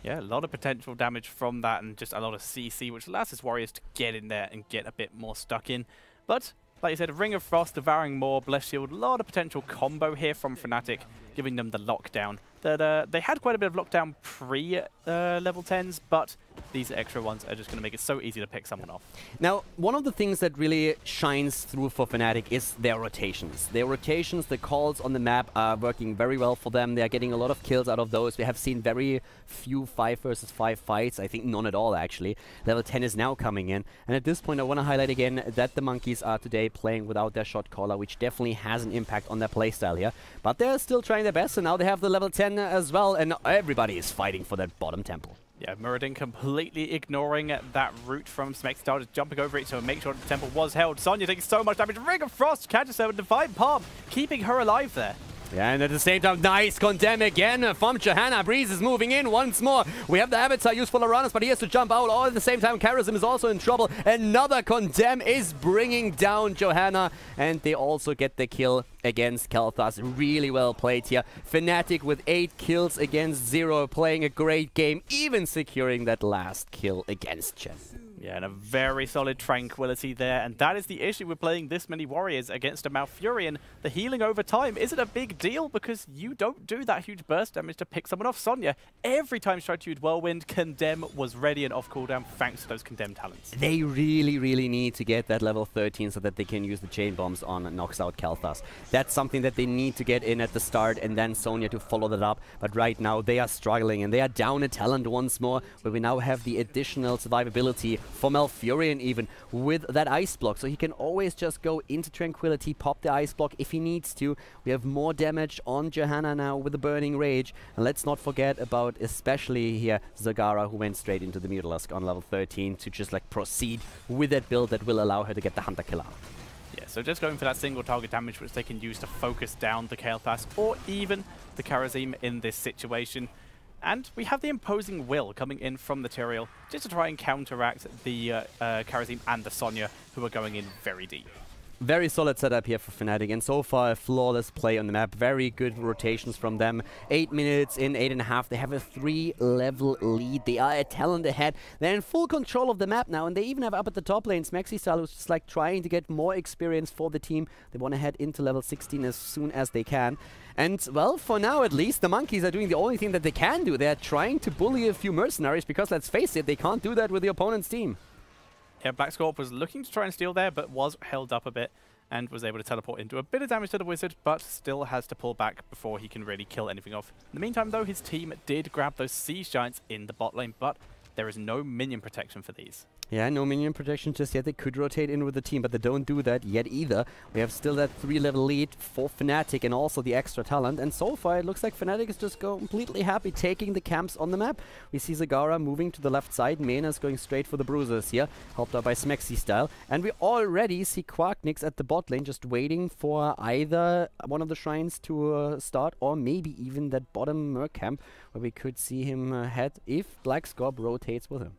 S2: Yeah, a lot of potential damage from that, and just a lot of CC, which allows his warriors to get in there and get a bit more stuck in. But, like I said, Ring of Frost, Devouring Maw, Blessed Shield, a lot of potential combo here from Fnatic, giving them the lockdown. That they had quite a bit of lockdown pre-level 10s, but these extra ones are just going to make it so easy to pick someone off.
S1: Now, one of the things that really shines through for Fnatic is their rotations. Their rotations, the calls on the map are working very well for them. They are getting a lot of kills out of those. We have seen very few 5 versus 5 fights. I think none at all, actually. Level 10 is now coming in. And at this point, I want to highlight again that the Monkeys are today playing without their shot caller, which definitely has an impact on their playstyle here. But they're still trying their best, and now they have the level 10 as well, and everybody is fighting for that bottom temple.
S2: Yeah, Muradin completely ignoring that route from Smexistal, just jumping over it to make sure the temple was held. Sonya taking so much damage. Ring of Frost catches her with Divine Palm, keeping her alive there.
S1: Yeah, and at the same time, nice condemn again from Johanna. Breeze is moving in once more. We have the Avatar used for Loranes, but he has to jump out. All at the same time, Karazim is also in trouble. Another condemn is bringing down Johanna, and they also get the kill against Kalthas. Really well played here. Fnatic with 8 kills against 0, playing a great game, even securing that last kill against Chen.
S2: Yeah, and a very solid tranquility there, and that is the issue with playing this many warriors against a Malfurion. The healing over time isn't a big deal because you don't do that huge burst damage to pick someone off. Sonya, every time she tried to use Whirlwind, Condemn was ready and off cooldown thanks to those Condemn talents.
S1: They really need to get that level 13 so that they can use the chain bombs on and knocks out Kalthas. That's something that they need to get in at the start, and then Sonya to follow that up. But right now they are struggling, and they are down a talent once more, where we now have the additional survivability for Malfurion even with that ice block, so he can always just go into Tranquility, pop the ice block if he needs to. We have more damage on Johanna now with the Burning Rage, and let's not forget about especially here Zagara, who went straight into the Mutalisk on level 13 to just like proceed with that build that will allow her to get the Hunter kill out.
S2: Yeah, so just going for that single target damage which they can use to focus down the Kael'thas or even the Karazim in this situation. And we have the imposing will coming in from the Tyrael just to try and counteract the Karazim and the Sonya, who are going in very deep.
S1: Very solid setup here for Fnatic, and so far a flawless play on the map. Very good rotations from them. 8 minutes in, 8.5. They have a 3-level lead. They are a talent ahead. They're in full control of the map now, and they even have up at the top lane Smexy who's just like trying to get more experience for the team. They want to head into level 16 as soon as they can. And, well, for now at least, the Monkeys are doing the only thing that they can do. They're trying to bully a few mercenaries because, let's face it, they can't do that with the opponent's team.
S2: Yeah, Black Scorp was looking to try and steal there, but was held up a bit and was able to teleport into a bit of damage to the Wizard, but still has to pull back before he can really kill anything off. In the meantime, though, his team did grab those Siege Giants in the bot lane, but there is no minion protection for these.
S1: Yeah, no minion protection just yet. They could rotate in with the team, but they don't do that yet either. We have still that 3-level lead for Fnatic and also the extra talent. And so far, it looks like Fnatic is just completely happy taking the camps on the map. We see Zagara moving to the left side. Mena's going straight for the Bruisers here, helped out by Smexy style. And we already see Quarknix at the bot lane just waiting for either one of the shrines to start, or maybe even that bottom Merc camp where we could see him head if Black Scorp rotates with him.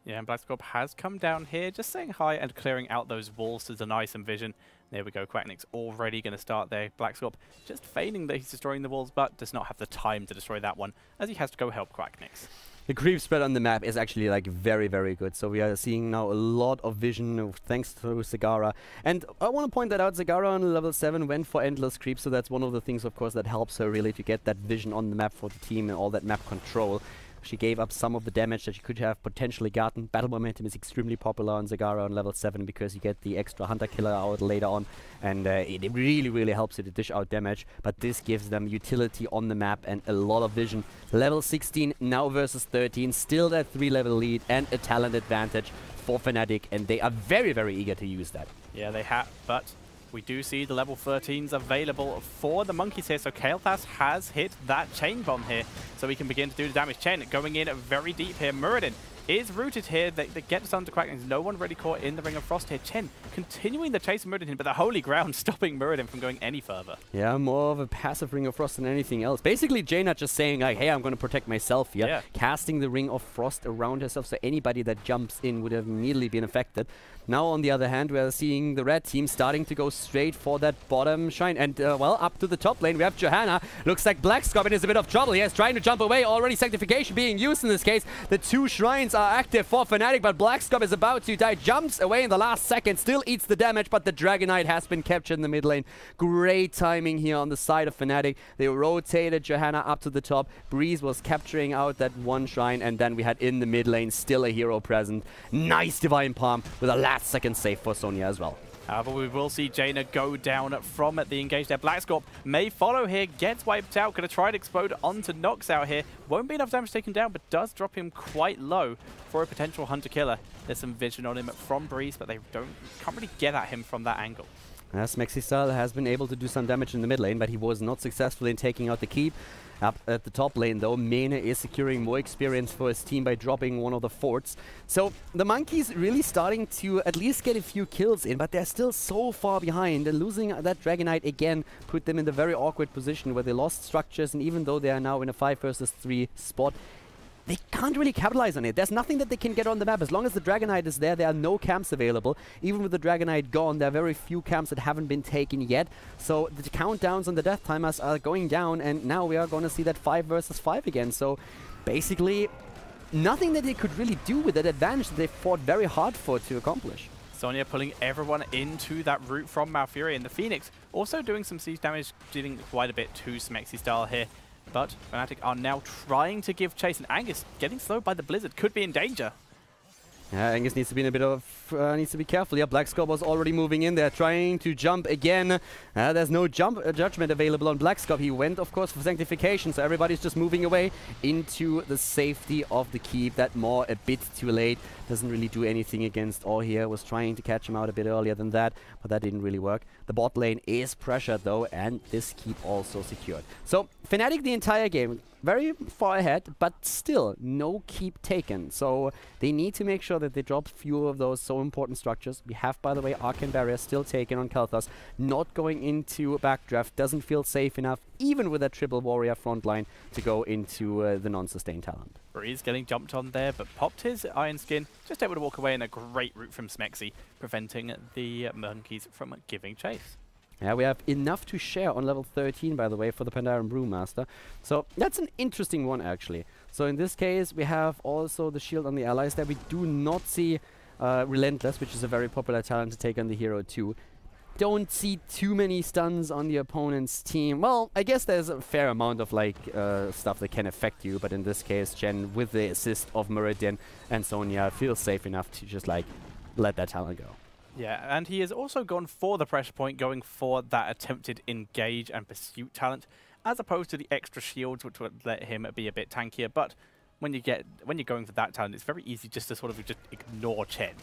S2: Yeah, and Black Scorp has come down here, just saying hi and clearing out those walls to deny some vision. There we go, Quacknix already going to start there. Black Scorp just feigning that he's destroying the walls, but does not have the time to destroy that one, as he has to go help Quacknix.
S1: The creep spread on the map is actually like very good, so we are seeing now a lot of vision thanks to Zagara. And I want to point that out, Zagara on level 7 went for endless creep, so that's one of the things, of course, that helps her really to get that vision on the map for the team and all that map control. She gave up some of the damage that she could have potentially gotten. Battle momentum is extremely popular on Zagara on level 7 because you get the extra hunter killer out later on, and it really helps you to dish out damage. But this gives them utility on the map and a lot of vision. Level 16 now versus 13, still that 3-level lead and a talent advantage for Fnatic, and they are very eager to use that.
S2: Yeah, they have, but we do see the level 13s available for the Monkeys here, so Kael'thas has hit that chain bomb here, so we can begin to do the damage. Chen going in very deep here. Muradin is rooted here. They get us under Quacknix. No one really caught in the Ring of Frost here. Chen continuing the chase of Muradin, but the Holy Ground stopping Muradin from going any further.
S1: Yeah, more of a passive Ring of Frost than anything else. Basically, Jaina just saying like, hey, I'm going to protect myself here. Yeah. Casting the Ring of Frost around herself, so anybody that jumps in would have immediately been affected. Now, on the other hand, we are seeing the red team starting to go straight for that bottom shrine. And, well, up to the top lane, we have Johanna. Looks like Black Scorpion is a bit of trouble. He is trying to jump away. Already Sanctification being used in this case. The 2 shrines are active for Fnatic, but Black Scorpion is about to die. Jumps away in the last second. Still eats the damage, but the Dragonite has been captured in the mid lane. Great timing here on the side of Fnatic. They rotated Johanna up to the top. Breeze was capturing out that 1 shrine, and then we had in the mid lane still a hero present. Nice Divine Palm with a last second save for Sonya as well.
S2: However, we will see Jaina go down from the engage there. Black Scorp may follow here, gets wiped out, going to try to explode onto Nox out here. Won't be enough damage taken down, but does drop him quite low for a potential hunter killer. There's some vision on him from Breeze, but they can't really get at him from that angle.
S1: Smexy Style has been able to do some damage in the mid lane, but he was not successful in taking out the keep. Up at the top lane, though, Mene is securing more experience for his team by dropping one of the forts. So the Monkeys really starting to at least get a few kills in, but they're still so far behind, and losing that Dragon Knight again put them in the very awkward position where they lost structures, and even though they are now in a 5 versus 3 spot, they can't really capitalize on it. There's nothing that they can get on the map. As long as the Dragon Knight is there are no camps available. Even with the Dragon Knight gone, there are very few camps that haven't been taken yet. So the countdowns on the death timers are going down, and now we are going to see that 5 versus 5 again. So basically, nothing that they could really do with that advantage that they fought very hard for to accomplish.
S2: Sonya pulling everyone into that route from Malfurion, and the Phoenix also doing some siege damage, dealing quite a bit to Smexy style here. But Fnatic are now trying to give chase, and Angus, getting slowed by the Blizzard, could be in danger.
S1: Yeah, Angus needs to be in a bit of needs to be careful. Yeah, Blackscorp was already moving in there, trying to jump again. There's no judgment available on Blackscorp. He went, of course, for Sanctification, so everybody's just moving away into the safety of the keep. That Maw a bit too late. Doesn't really do anything against All here. Was trying to catch him out a bit earlier than that, but that didn't really work. The bot lane is pressured, though, and this keep also secured. So, Fnatic the entire game, very far ahead, but still no keep taken. So they need to make sure that they drop few of those so important structures. We have, by the way, Arcane Barrier still taken on Kalthas. Not going into backdraft, doesn't feel safe enough, even with a triple warrior frontline, to go into the non-sustained talent.
S2: Breeze getting jumped on there, but popped his Iron Skin, just able to walk away in a great route from Smexy, preventing the Monkeys from giving chase.
S1: Yeah, we have enough to share on level 13, by the way, for the Pandaren Brewmaster. So that's an interesting one, actually. So in this case, we have also the shield on the allies there. We do not see Relentless, which is a very popular talent to take on the hero too. Don't see too many stuns on the opponent's team. Well, I guess there's a fair amount of like stuff that can affect you, but in this case, Jen, with the assist of Meridian and Sonya, feels safe enough to just like let that talent go.
S2: Yeah, and he has also gone for the pressure point, going for that attempted engage and pursuit talent, as opposed to the extra shields, which would let him be a bit tankier. But when you're going for that talent, it's very easy just to sort of just ignore Chen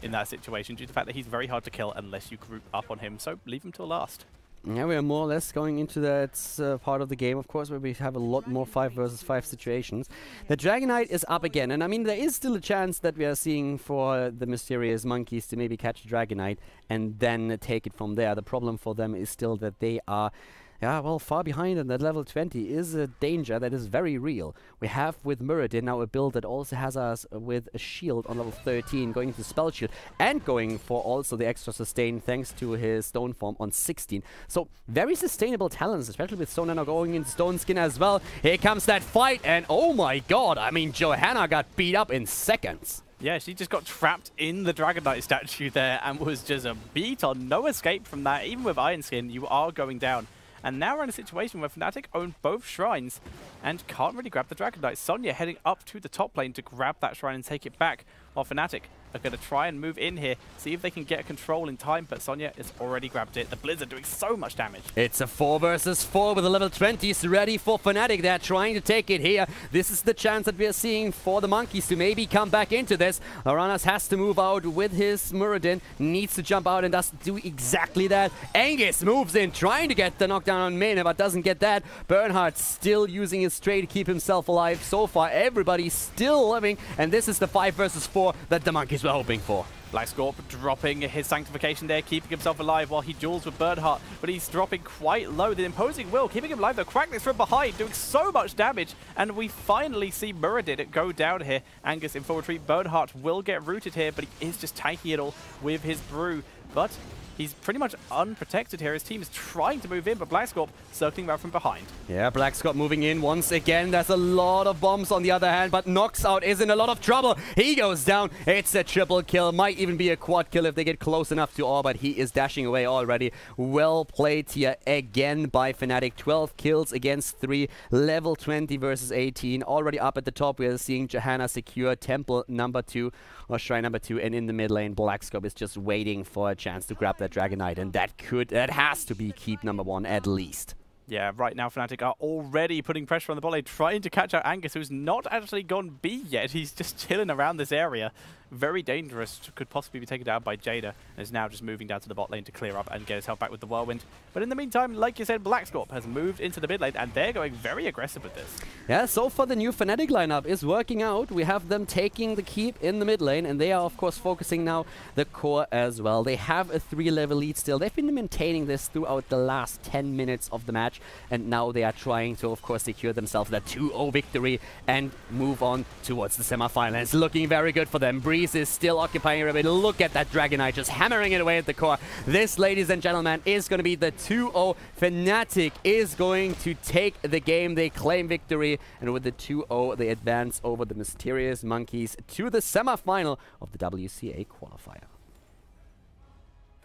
S2: in that situation, due to the fact that he's very hard to kill unless you group up on him. So leave him till last.
S1: Yeah, we are more or less going into that part of the game, of course, where we have a lot more 5 versus 5 situations. The Dragon Knight is up again, and I mean, there is still a chance that we are seeing for the Mysterious Monkeys to maybe catch a Dragon Knight and then take it from there. The problem for them is still that they are, yeah, well, far behind, and that level 20 is a danger that is very real. We have with Muradin now a build that also has us with a shield on level 13, going into Spell Shield, and going for also the extra sustain thanks to his Stone Form on 16. So, very sustainable talents, especially with Stone now going into Stone Skin as well. Here comes that fight, and oh my god, I mean, Johanna got beat up in seconds.
S2: Yeah, she just got trapped in the Dragon Knight statue there and was just a beat on. No escape from that. Even with Iron Skin, you are going down. And now we're in a situation where Fnatic own both shrines and can't really grab the Dragon Knight. Sonya heading up to the top lane to grab that shrine and take it back, while Fnatic are going to try and move in here, see if they can get control in time, but Sonya has already grabbed it. The Blizzard doing so much damage.
S1: It's a 4 versus 4 with the level 20s ready for Fnatic. They're trying to take it here. This is the chance that we are seeing for the Monkeys to maybe come back into this. Aranas has to move out with his Muradin, needs to jump out and does do exactly that. Angus moves in, trying to get the knockdown on Mena, but doesn't get that. Bernhard still using his trade to keep himself alive. So far, everybody's still living, and this is the 5 versus 4 that the Monkeys were hoping for.
S2: Blackscorp dropping his Sanctification there, keeping himself alive while he duels with Bernhardt, but he's dropping quite low. The Imposing Will keeping him alive though. Crackness from behind, doing so much damage, and we finally see Muradin go down here. Angus in full retreat. Bernhardt will get rooted here, but he is just tanking it all with his brew. But he's pretty much unprotected here. His team is trying to move in, but Blackscorp circling around from behind.
S1: Yeah, Blackscorp moving in once again. There's a lot of bombs on the other hand, but Knoxout is in a lot of trouble. He goes down. It's a triple kill. Might even be a quad kill if they get close enough to all, but he is dashing away already. Well played here again by Fnatic. 12 kills against 3. Level 20 versus 18. Already up at the top, we are seeing Johanna secure Temple number 2, or Shrine number 2, and in the mid lane, Blackscorp is just waiting for a chance to grab that Dragon Knight, and that has to be keep number 1 at least.
S2: Yeah, right now Fnatic are already putting pressure on the bot lane, trying to catch out Angus, who's not actually gone B yet. He's just chilling around this area. very dangerous, could possibly be taken down by Jada, and is now just moving down to the bot lane to clear up and get his health back with the Whirlwind. But in the meantime, like you said, Blackscorp has moved into the mid lane, and they're going very aggressive with this.
S1: Yeah, so far the new Fnatic lineup is working out. We have them taking the keep in the mid lane, and they are, of course, focusing now the core as well. They have a 3-level lead still. They've been maintaining this throughout the last 10 minutes of the match, and now they are trying to, of course, secure themselves that 2-0 victory and move on towards the semifinal. It's looking very good for them. Breeze is still occupying a bit. Look at that Dragon Knight just hammering it away at the core. This, ladies and gentlemen, is going to be the 2-0. Fnatic is going to take the game. They claim victory, and with the 2-0, they advance over the Mysterious Monkeys to the semifinal of the WCA qualifier.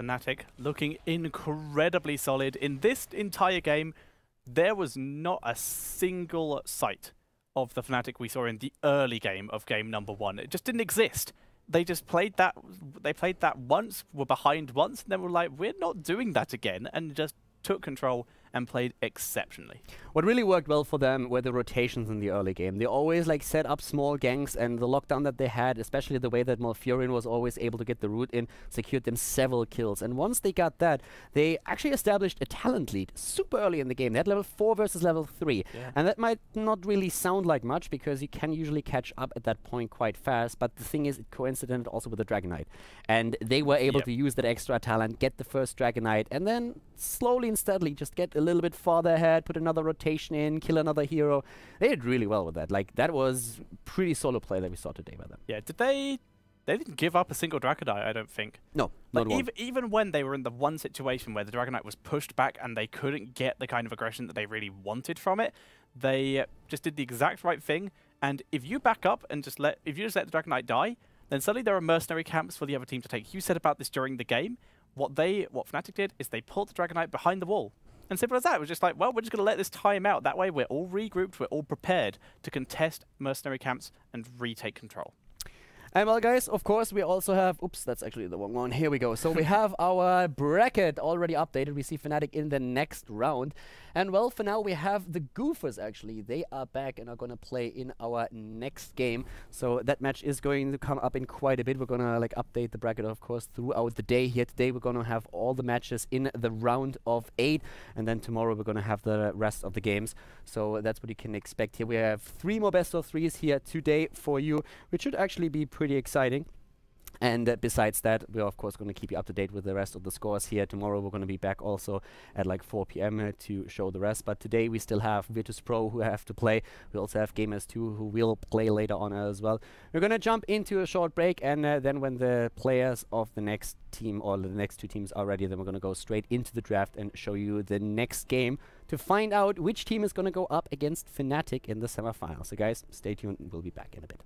S2: Fnatic looking incredibly solid. In this entire game, there was not a single sight of the Fnatic we saw in the early game of game number 1. It just didn't exist. They just played that. They played that once, were behind once, and then were like, we're not doing that again, and just took control and played exceptionally.
S1: What really worked well for them were the rotations in the early game. They always set up small ganks, and the lockdown that they had, especially the way that Malfurion was always able to get the root in, secured them several kills. And once they got that, they actually established a talent lead super early in the game. They had level 4 versus level 3. Yeah. And that might not really sound like much, because you can usually catch up at that point quite fast. But the thing is, it coincided also with the Dragon Knight. And they were able to use that extra talent, get the first Dragon Knight, and then slowly and steadily just get a little bit farther ahead, put another rotation in, kill another hero. They did really well with that. That was pretty solid play that we saw today by them.
S2: Yeah, they didn't give up a single Dragon Knight, I don't think.
S1: No, not one.
S2: Even when they were in the one situation where the Dragon Knight was pushed back and they couldn't get the kind of aggression that they really wanted from it, they just did the exact right thing. And if you back up and if you just let the Dragon Knight die, then suddenly there are mercenary camps for the other team to take. You said about this during the game. What Fnatic did is they pulled the Dragon Knight behind the wall. And simple as that. It was just like, well, we're just going to let this time out. That way we're all regrouped, we're all prepared to contest mercenary camps and retake control.
S1: And well, guys, of course, we also have... Oops, that's actually the wrong one. Here we go. So we have our bracket already updated. We see Fnatic in the next round. And well, for now, we have the Goofers, actually. They are back and are going to play in our next game. So that match is going to come up in quite a bit. We're going to update the bracket, of course, throughout the day here. Today, we're going to have all the matches in the round of 8. And then tomorrow, we're going to have the rest of the games. So that's what you can expect here. We have 3 more best of 3s here today for you, which should actually be pretty exciting. And besides that, we're of course going to keep you up to date with the rest of the scores here. Tomorrow we're going to be back also at 4 p.m. to show the rest. But today we still have Virtus Pro who have to play. We also have Gamers 2 who will play later on as well. We're going to jump into a short break, and then when the players of the next team or the next 2 teams are ready, then we're going to go straight into the draft and show you the next game to find out which team is going to go up against Fnatic in the semifinals. So guys, stay tuned and we'll be back in a bit.